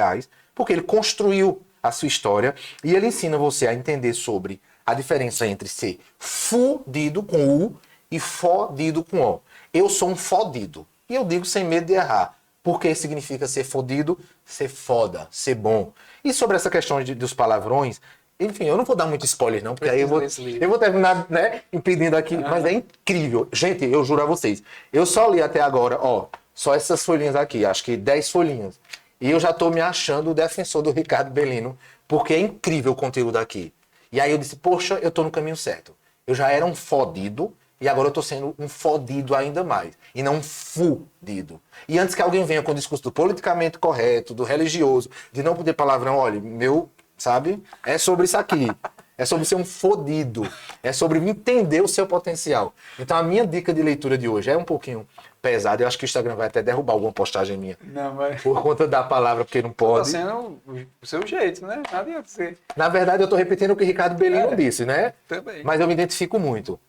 porque ele construiu a sua história, e ele ensina você a entender sobre a diferença entre ser fudido com U e fodido com O. Eu sou um fodido, e eu digo sem medo de errar, porque significa ser fodido, ser foda, ser bom. E sobre essa questão dos palavrões, Enfim, eu não vou dar muito spoiler, não, porque aí Preciso eu vou terminar, né, impedindo aqui. Mas é incrível. Gente, eu juro a vocês. Eu só li até agora, ó, só essas folhinhas aqui, acho que 10 folhinhas. E eu já tô me achando o defensor do Ricardo Bellino, porque é incrível o conteúdo aqui. E aí eu disse, poxa, eu tô no caminho certo. Eu já era um fodido, e agora eu tô sendo um fodido ainda mais. E não um fudido. E antes que alguém venha com o discurso do politicamente correto, do religioso, de não poder palavrão, olha, meu, sabe? É sobre isso aqui. É sobre ser um fodido. É sobre entender o seu potencial. Então a minha dica de leitura de hoje é um pouquinho pesada. Eu acho que o Instagram vai até derrubar alguma postagem minha. Não, mas Por conta da palavra, porque não tá pode. sendo o seu jeito, né? Não adianta ser. Na verdade, eu tô repetindo o que Ricardo Bellino disse, né? Também. Mas eu me identifico muito.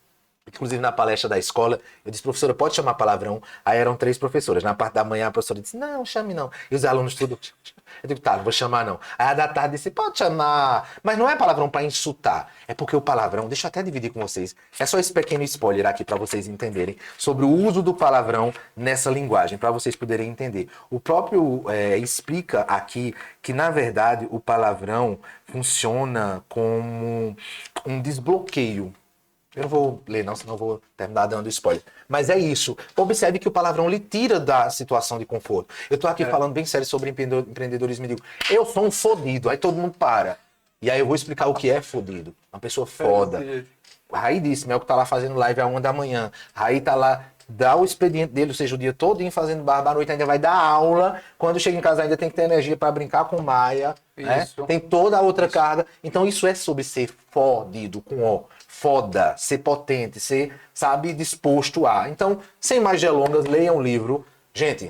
Inclusive, na palestra da escola, eu disse, professora, pode chamar palavrão? Aí eram 3 professoras. Na parte da manhã, a professora disse, não, chame não. E os alunos tudo... Eu digo, tá, não vou chamar não. Aí a da tarde disse, pode chamar. Mas não é palavrão para insultar. É porque o palavrão, deixa eu até dividir com vocês. É só esse pequeno spoiler aqui para vocês entenderem sobre o uso do palavrão nessa linguagem, para vocês poderem entender. O próprio explica aqui que, na verdade, o palavrão funciona como um desbloqueio. Eu não vou ler não, senão eu vou terminar dando spoiler. Mas é isso. Observe que o palavrão lhe tira da situação de conforto. Eu tô aqui falando bem sério sobre empreendedorismo e digo, eu sou um fodido. Aí todo mundo para. E aí eu vou explicar o que é fodido. Uma pessoa foda. Raí disse, Mel que tá lá fazendo live à 1 da manhã. Raí tá lá, dá o expediente dele, ou seja, o dia todo fazendo barba, à noite ainda vai dar aula. Quando chega em casa ainda tem que ter energia para brincar com Maia. Né? Tem toda a outra carga. Então isso é sobre ser fodido, com O. Foda, ser potente, ser, sabe, disposto a. Então, sem mais delongas, leiam o livro. Gente,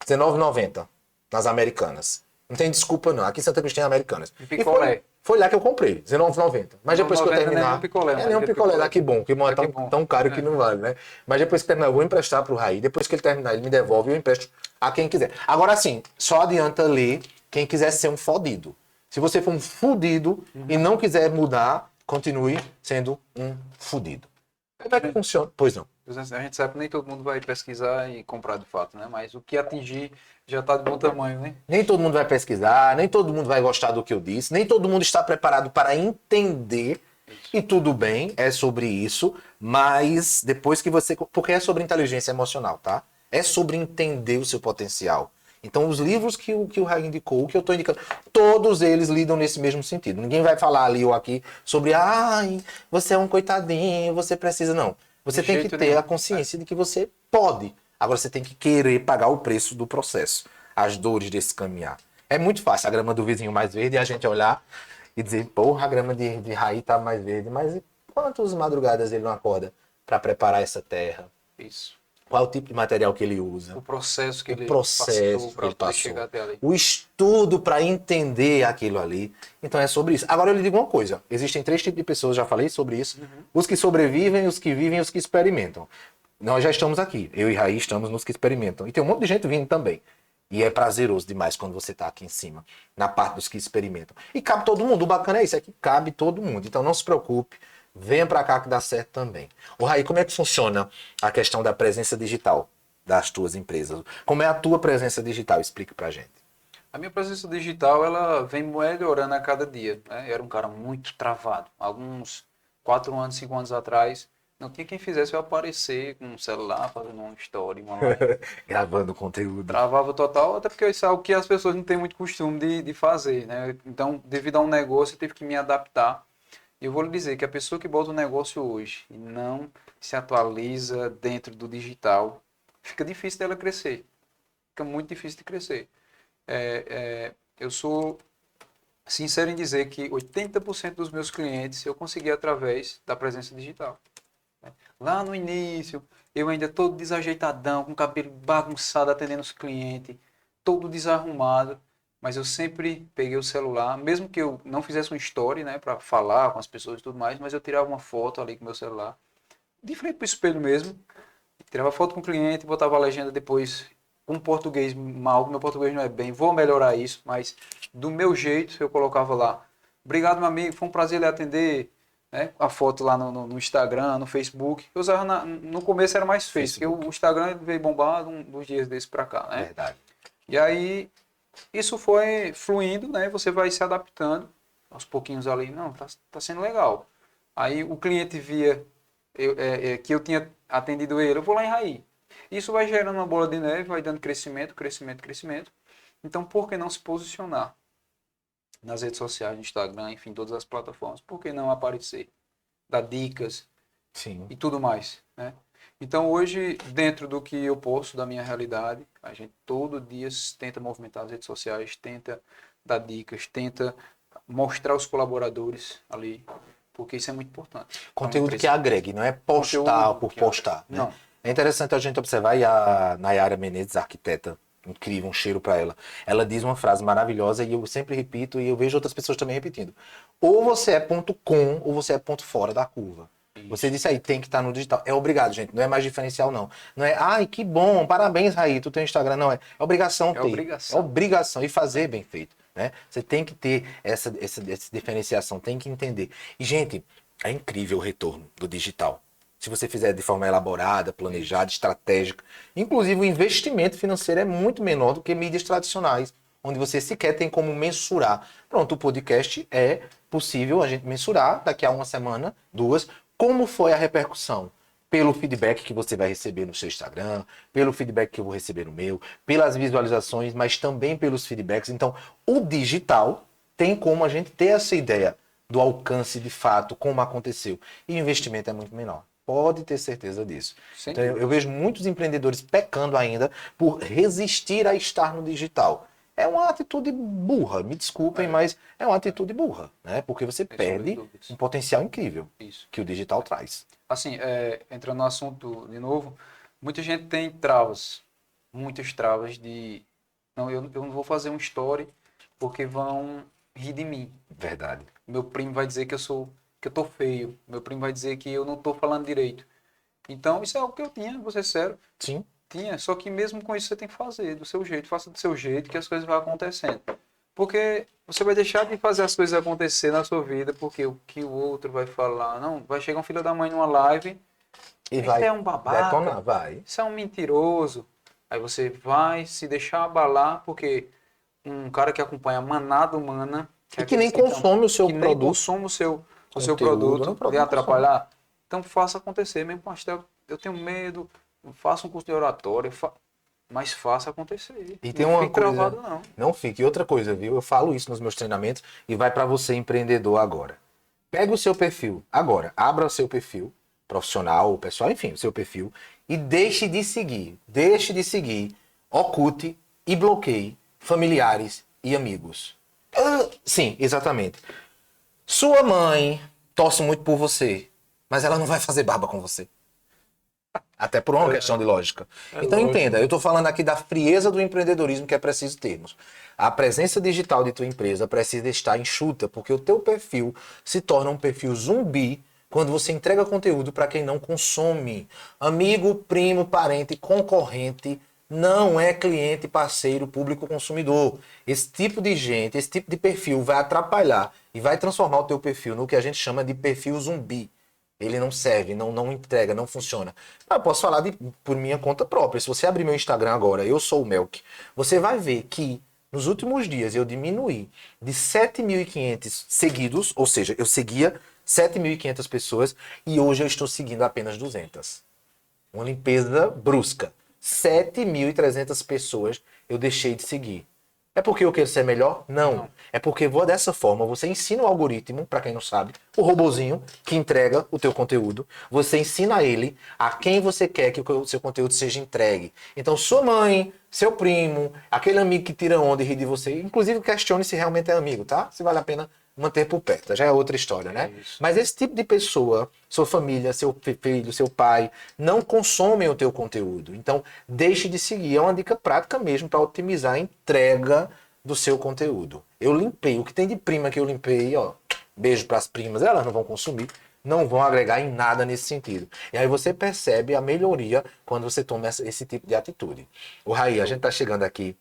R$19,90 nas Americanas. Não tem desculpa não. Aqui em Santa Cristina, Americanas. E foi lá que eu comprei, R$19,90. Mas depois que eu terminar... Não é nem um picolé. É nem um picolé lá, que bom. Que é tão caro que não vale, né? Mas depois que terminar, eu vou emprestar pro Raí. Depois que ele terminar, ele me devolve e eu empresto a quem quiser. Agora sim, só adianta ler quem quiser ser um fodido. Se você for um fudido e não quiser mudar, continue sendo um fudido. Como é que funciona? Pois não. A gente sabe que nem todo mundo vai pesquisar e comprar de fato, né? Mas o que atingir já está de bom tamanho, né? Nem todo mundo vai pesquisar, nem todo mundo vai gostar do que eu disse, nem todo mundo está preparado para entender. E tudo bem, é sobre isso, mas depois que você... Porque é sobre inteligência emocional, tá? É sobre entender o seu potencial. Então, os livros que o Raí indicou, o que eu estou indicando, todos eles lidam nesse mesmo sentido. Ninguém vai falar ali ou aqui sobre, ai, você é um coitadinho, você precisa, não. Você tem que ter a consciência de que você pode. Agora, você tem que querer pagar o preço do processo, as dores desse caminhar. É muito fácil a grama do vizinho mais verde e a gente olhar e dizer, porra, a grama de Raí tá mais verde. Mas quantas madrugadas ele não acorda para preparar essa terra? Isso. Qual o tipo de material que ele usa? O processo que ele passou. Chegar até ali. O estudo para entender aquilo ali. Então é sobre isso. Agora eu lhe digo uma coisa. Existem 3 tipos de pessoas, já falei sobre isso. Os que sobrevivem, os que vivem e os que experimentam. Nós já estamos aqui. Eu e Raí estamos nos que experimentam. E tem um monte de gente vindo também. E é prazeroso demais quando você está aqui em cima, na parte dos que experimentam. E cabe todo mundo. O bacana é isso, é que cabe todo mundo. Então não se preocupe. Venha para cá que dá certo também. Ô Raí, como é que funciona a questão da presença digital das tuas empresas? Como é a tua presença digital? Explica pra gente. A minha presença digital, ela vem melhorando a cada dia, né? Eu era um cara muito travado. Alguns 4 anos, 5 anos atrás, não tinha quem fizesse eu aparecer com um celular, fazendo uma story, uma live. Gravando conteúdo. Travava total, até porque isso é algo que as pessoas não têm muito costume de fazer, né? Então, devido a um negócio, eu tive que me adaptar. Eu vou lhe dizer que a pessoa que bota um negócio hoje e não se atualiza dentro do digital, fica difícil dela crescer. Fica muito difícil de crescer. Eu sou sincero em dizer que 80% dos meus clientes eu consegui através da presença digital. Lá no início, eu ainda todo desajeitadão, com o cabelo bagunçado, atendendo os clientes, todo desarrumado. Mas eu sempre peguei o celular, mesmo que eu não fizesse uma story, né, para falar com as pessoas e tudo mais, mas eu tirava uma foto ali com o meu celular, de frente pro espelho mesmo, tirava foto com o cliente, botava a legenda depois, com português mal, meu português não é bem, vou melhorar isso, mas do meu jeito eu colocava lá. Obrigado, meu amigo, foi um prazer lhe atender, né, a foto lá no Instagram, no Facebook. Eu usava no começo era mais Facebook, porque o Instagram veio bombado uns dias desses para cá, né? Verdade. E aí... Isso foi fluindo, né? Você vai se adaptando. aos pouquinhos ali, não, tá sendo legal. Aí o cliente via que eu tinha atendido ele, eu vou lá em Raí. Isso vai gerando uma bola de neve, vai dando crescimento, crescimento, crescimento. Então, por que não se posicionar nas redes sociais, no Instagram, enfim, todas as plataformas? Por que não aparecer? Dar dicas Sim. e tudo mais, né? Então, hoje, dentro do que eu posso, da minha realidade, a gente todo dia tenta movimentar as redes sociais, tenta dar dicas, tenta mostrar os colaboradores ali, porque isso é muito importante. Conteúdo que agregue, não é postar Conteúdo por que postar. Né? Não. É interessante a gente observar, e a Nayara Menezes, arquiteta, incrível, um cheiro para ela. Ela diz uma frase maravilhosa e eu sempre repito e eu vejo outras pessoas também repetindo. Ou você é ponto com ou você é ponto fora da curva. Você disse aí, tem que estar no digital. É obrigado, gente. Não é mais diferencial, não. Não é, ai, que bom, parabéns, Raí, tu tem Instagram. Não, é obrigação ter. Obrigação. É obrigação. E fazer bem feito. Né? Você tem que ter essa diferenciação, tem que entender. E, gente, é incrível o retorno do digital. Se você fizer de forma elaborada, planejada, estratégica. Inclusive, o investimento financeiro é muito menor do que mídias tradicionais, onde você sequer tem como mensurar. Pronto, o podcast é possível a gente mensurar daqui a uma semana, 2, como foi a repercussão. Pelo feedback que você vai receber no seu Instagram, pelo feedback que eu vou receber no meu, pelas visualizações, mas também pelos feedbacks. Então, o digital tem como a gente ter essa ideia do alcance de fato, como aconteceu. E o investimento é muito menor. Pode ter certeza disso. Então, eu vejo muitos empreendedores pecando ainda por resistir a estar no digital. É uma atitude burra, me desculpem, mas é uma atitude burra, né? Porque você perde um potencial incrível que o digital traz. Assim, entrando no assunto de novo, muita gente tem travas, muitas travas de, não, eu não vou fazer um story porque vão rir de mim. Verdade. Meu primo vai dizer que eu tô feio, meu primo vai dizer que eu não tô falando direito. Então, isso é algo que eu tinha, vou ser sério. Sim. Tinha, só que mesmo com isso você tem que fazer do seu jeito, faça do seu jeito que as coisas vão acontecendo. Porque você vai deixar de fazer as coisas acontecer na sua vida porque o que o outro vai falar. Não, vai chegar um filho da mãe numa live e vai é um babaca, detonar, vai. isso é um mentiroso. Aí você vai se deixar abalar porque um cara que acompanha a manada humana e que nem consome o seu que produto. Nem consome o seu produto, lhe atrapalhar. Então faça acontecer, mesmo com eu tenho medo, faça um curso de oratório, mas faça acontecer. E tem não uma fique coisa, travado, não. Não fique. E outra coisa, viu? Eu falo isso nos meus treinamentos e vai para você empreendedor agora. Pega o seu perfil agora, abra o seu perfil profissional, pessoal, enfim, o seu perfil e deixe de seguir, oculte e bloqueie familiares e amigos. Sim, exatamente. Sua mãe torce muito por você, mas ela não vai fazer barba com você. Até por uma questão de lógica. Então entenda, eu estou falando aqui da frieza do empreendedorismo que é preciso termos. A presença digital de tua empresa precisa estar enxuta, porque o teu perfil se torna um perfil zumbi quando você entrega conteúdo para quem não consome. Amigo, primo, parente, concorrente não é cliente, parceiro, público consumidor. Esse tipo de gente, esse tipo de perfil vai atrapalhar e vai transformar o teu perfil no que a gente chama de perfil zumbi. Ele não serve, não entrega, não funciona. Eu posso falar por minha conta própria. Se você abrir meu Instagram agora, eu sou o Melk, você vai ver que nos últimos dias eu diminuí de 7.500 seguidos, ou seja, eu seguia 7.500 pessoas e hoje eu estou seguindo apenas 200. Uma limpeza brusca. 7.300 pessoas eu deixei de seguir. É porque eu quero ser melhor? Não. É porque dessa forma você ensina o algoritmo, para quem não sabe, o robozinho que entrega o teu conteúdo. Você ensina ele a quem você quer que o seu conteúdo seja entregue. Então, sua mãe, seu primo, aquele amigo que tira onda e ri de você, inclusive questione se realmente é amigo, tá? Se vale a pena manter por perto. Já é outra história, né? Mas esse tipo de pessoa, sua família, seu filho, seu pai, não consomem o teu conteúdo. Então, deixe de seguir. É uma dica prática mesmo para otimizar a entrega do seu conteúdo. Eu limpei. O que tem de prima que eu limpei, ó, beijo para as primas, elas não vão consumir, não vão agregar em nada nesse sentido. E aí você percebe a melhoria quando você toma esse tipo de atitude. O Raí, a gente tá chegando aqui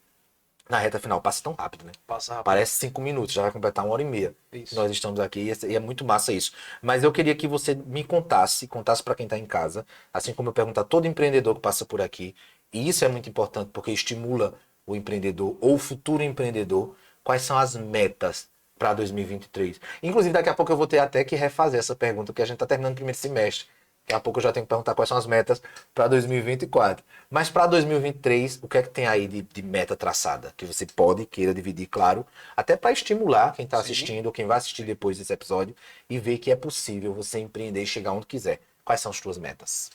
na reta final, passa tão rápido, né? Passa rápido. Parece 5 minutos, já vai completar 1h30. Isso. Nós estamos aqui e é muito massa isso. Mas eu queria que você me contasse para quem está em casa, assim como eu pergunto a todo empreendedor que passa por aqui, e isso é muito importante porque estimula o empreendedor ou o futuro empreendedor, quais são as metas para 2023? Inclusive, daqui a pouco eu vou ter até que refazer essa pergunta, porque a gente está terminando o primeiro semestre. Daqui a pouco eu já tenho que perguntar quais são as metas para 2024. Mas para 2023, o que é que tem aí de meta traçada? Que você pode, queira dividir, claro, até para estimular quem está assistindo, ou quem vai assistir depois desse episódio, e ver que é possível você empreender e chegar onde quiser. Quais são as suas metas?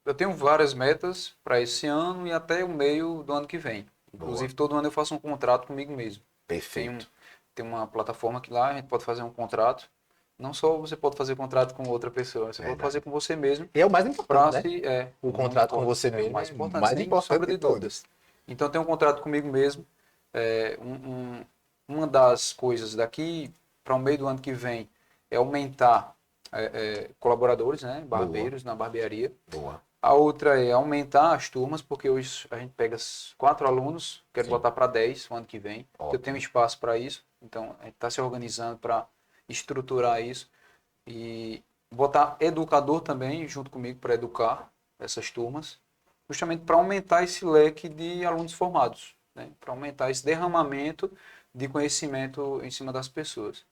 Eu tenho várias metas para esse ano e até o meio do ano que vem. Inclusive, todo ano eu faço um contrato comigo mesmo. Perfeito. Tem uma plataforma que lá a gente pode fazer um contrato. Não só você pode fazer contrato com outra pessoa, você pode fazer com você mesmo. E é o mais importante, né? O contrato com você mesmo o mais é importante, mais sem importante sombra de de dúvidas. Então, eu tenho um contrato comigo mesmo. Uma das coisas daqui para o meio do ano que vem é aumentar colaboradores, né? Barbeiros na barbearia. Boa. A outra é aumentar as turmas, porque hoje a gente pega 4 alunos, quero botar para 10 o ano que vem. Eu tenho espaço para isso, então a gente está se organizando para estruturar isso e botar educador também junto comigo para educar essas turmas, justamente para aumentar esse leque de alunos formados, né? Para aumentar esse derramamento de conhecimento em cima das pessoas.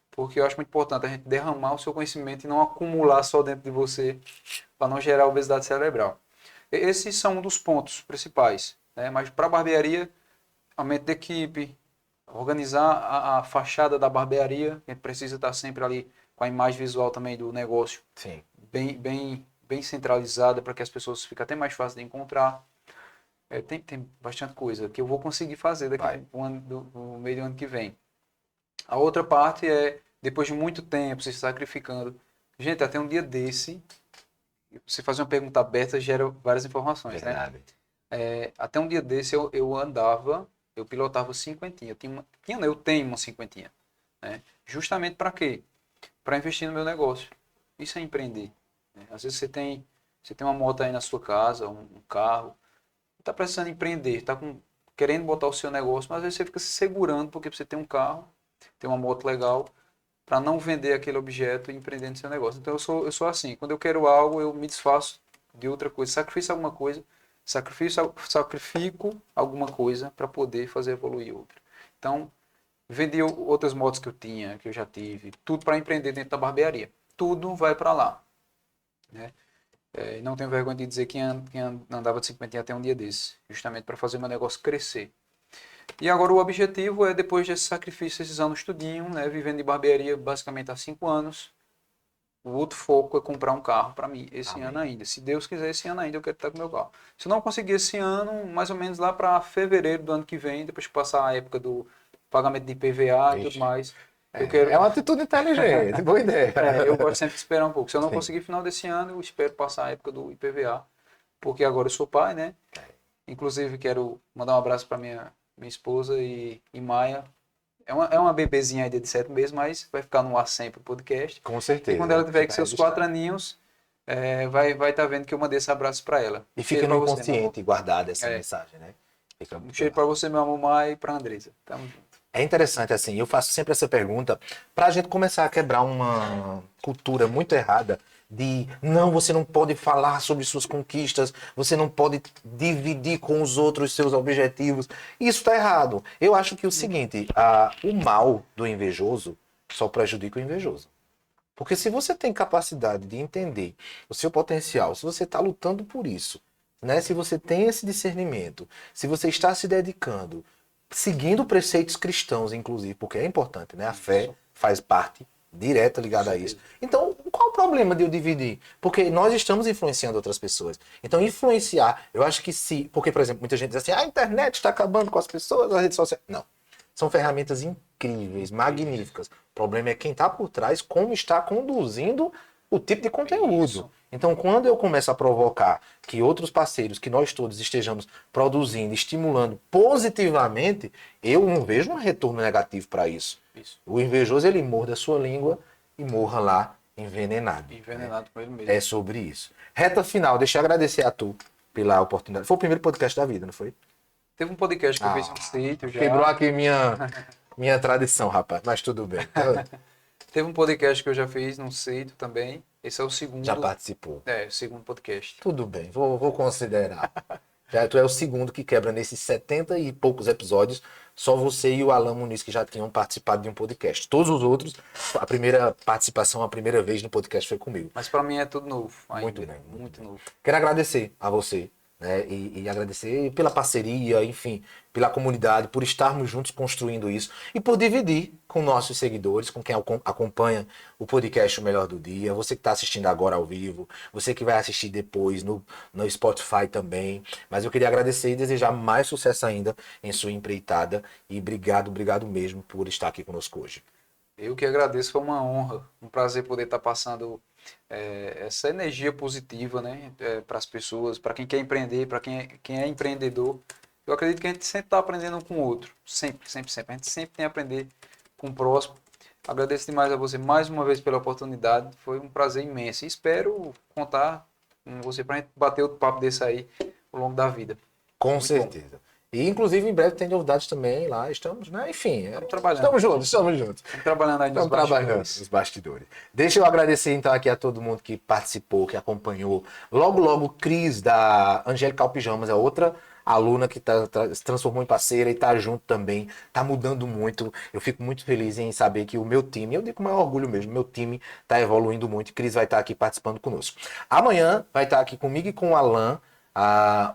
Porque eu acho muito importante a gente derramar o seu conhecimento e não acumular só dentro de você, para não gerar obesidade cerebral. Esses são um dos pontos principais, né? Mas para a barbearia, aumento de equipe, organizar a fachada da barbearia, a gente precisa estar sempre ali com a imagem visual também do negócio. Sim. Bem centralizada, para que as pessoas fiquem até mais fácil de encontrar. Tem bastante coisa que eu vou conseguir fazer daqui no meio do ano que vem. A outra parte é, depois de muito tempo se sacrificando, gente, até um dia desse, você fazer uma pergunta aberta gera várias informações, Verdade. né? Até um dia desse eu pilotava cinquentinha. Eu tenho uma cinquentinha, né? Justamente para quê? Para investir no meu negócio. Isso é empreender, né? Às vezes você tem uma moto aí na sua casa, um carro, está precisando empreender, está querendo botar o seu negócio, mas às vezes você fica se segurando porque você tem um carro, tem uma moto legal, para não vender aquele objeto e empreender no seu negócio. Então eu sou assim, quando eu quero algo, eu me desfaço de outra coisa, sacrifico alguma coisa, sacrifico alguma coisa para poder fazer evoluir outra. Então, vendi outras motos que eu tinha, que eu já tive, tudo para empreender dentro da barbearia. Tudo vai para lá, né? Não tenho vergonha de dizer que andava de 50 até um dia desse, justamente para fazer meu negócio crescer. E agora o objetivo é, depois desse sacrifício, esses anos tudinho, né, vivendo de barbearia basicamente há 5 anos, o outro foco é comprar um carro para mim esse ano ainda. Se Deus quiser, esse ano ainda eu quero estar com meu carro. Se eu não conseguir esse ano, mais ou menos lá para fevereiro do ano que vem, depois que passar a época do pagamento de IPVA e tudo mais, eu quero... É uma atitude inteligente, boa ideia. eu gosto sempre de esperar um pouco. Se eu não conseguir final desse ano, eu espero passar a época do IPVA, porque agora eu sou pai, né? Inclusive quero mandar um abraço para minha esposa e Maia. É uma bebezinha ainda de 7 meses, mas vai ficar no ar sempre o podcast. Com certeza. E quando ela tiver com seus 4 aninhos, vai estar vendo que eu mandei esse abraço para ela. E fica no inconsciente guardada essa mensagem, né? Um cheiro para você, meu amor, Maia, e para Andresa. Tamo junto. É interessante, assim, eu faço sempre essa pergunta para a gente começar a quebrar uma cultura muito errada de não, você não pode falar sobre suas conquistas, você não pode dividir com os outros seus objetivos. Isso está errado. Eu acho que é o seguinte, o mal do invejoso só prejudica o invejoso. Porque se você tem capacidade de entender o seu potencial, se você está lutando por isso, né? Se você tem esse discernimento, se você está se dedicando, seguindo preceitos cristãos, inclusive, porque é importante, né? A fé faz parte direta ligada a isso. Então, qual o problema de eu dividir? Porque nós estamos influenciando outras pessoas. Então, influenciar, eu acho que porque, por exemplo, muita gente diz assim, a internet está acabando com as pessoas, as redes sociais. Não. São ferramentas incríveis, magníficas. O problema é quem está por trás, como está conduzindo o tipo de conteúdo. Isso. Então, quando eu começo a provocar que outros parceiros, que nós todos estejamos produzindo, estimulando positivamente, eu não vejo um retorno negativo para isso. O invejoso, ele morda a sua língua e morra lá envenenado. Envenenado com ele mesmo. É sobre isso. Reta final, deixa eu agradecer a tu pela oportunidade. Foi o primeiro podcast da vida, não foi? Teve um podcast que eu fiz no sítio já. Quebrou aqui minha tradição, rapaz, mas tudo bem. Teve um podcast que eu já fiz no sítio também. Esse é o segundo. Já participou. O segundo podcast. Tudo bem, vou considerar. Já tu é o segundo que quebra nesses 70 e poucos episódios. Só você e o Alan Muniz que já tinham participado de um podcast. Todos os outros, a primeira participação, a primeira vez no podcast foi comigo. Mas para mim é tudo novo. Ainda. Muito bem. Muito novo. Quero agradecer a você, né? E agradecer pela parceria, enfim, pela comunidade, por estarmos juntos construindo isso e por dividir com nossos seguidores, com quem acompanha o podcast O Melhor do Dia, você que está assistindo agora ao vivo, você que vai assistir depois no Spotify também. Mas eu queria agradecer e desejar mais sucesso ainda em sua empreitada e obrigado mesmo por estar aqui conosco hoje. Eu que agradeço, foi uma honra, um prazer poder estar passando essa energia positiva, né, para as pessoas, para quem quer empreender, para quem é empreendedor. Eu acredito que a gente sempre está aprendendo um com o outro, sempre. A gente sempre tem a aprender com o próximo. Agradeço demais a você mais uma vez pela oportunidade, foi um prazer imenso. E espero contar com você para a gente bater outro papo desse aí ao longo da vida. Com Muito certeza. bom. E inclusive em breve tem novidades também lá, estamos, né? Enfim, Estamos trabalhando. Estamos juntos. Estamos trabalhando aí nos Estamos trabalhando bastidores. nos bastidores. Deixa eu agradecer então aqui a todo mundo que participou, que acompanhou. Logo, Cris, da Angelical Pijamas, é outra aluna que se transformou em parceira e tá junto também, tá mudando muito. Eu fico muito feliz em saber que o meu time, eu digo com maior orgulho mesmo, meu time tá evoluindo muito. Cris vai estar aqui participando conosco. Amanhã vai estar aqui comigo e com o Alan,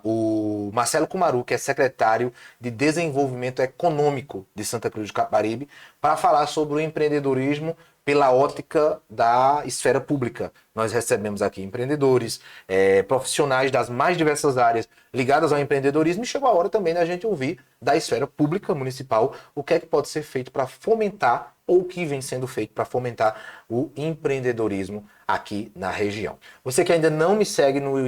o Marcelo Kumaru, que é secretário de Desenvolvimento Econômico de Santa Cruz do Capibaribe, para falar sobre o empreendedorismo pela ótica da esfera pública. Nós recebemos aqui empreendedores, profissionais das mais diversas áreas ligadas ao empreendedorismo, e chegou a hora também da gente ouvir da esfera pública municipal o que é que pode ser feito para fomentar, ou o que vem sendo feito para fomentar o empreendedorismo aqui na região. Você que ainda não me segue no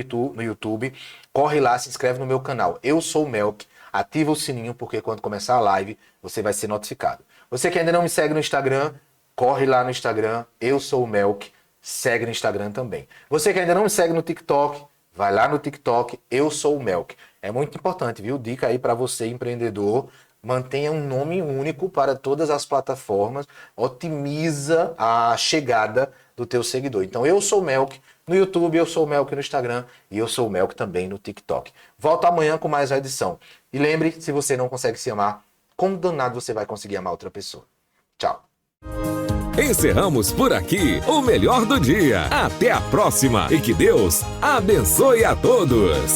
YouTube, corre lá, se inscreve no meu canal. Eu sou o Melk, ativa o sininho, porque quando começar a live, você vai ser notificado. Você que ainda não me segue no Instagram, corre lá no Instagram, eu sou o Melk, segue no Instagram também. Você que ainda não me segue no TikTok, vai lá no TikTok, eu sou o Melk. É muito importante, viu? Dica aí para você, empreendedor, mantenha um nome único para todas as plataformas, otimiza a chegada do teu seguidor. Então eu sou o Melk no YouTube, eu sou o Melk no Instagram e eu sou o Melk também no TikTok. Volto amanhã com mais uma edição. E lembre, se você não consegue se amar, como danado você vai conseguir amar outra pessoa. Tchau. Encerramos por aqui o Melhor do Dia. Até a próxima e que Deus abençoe a todos.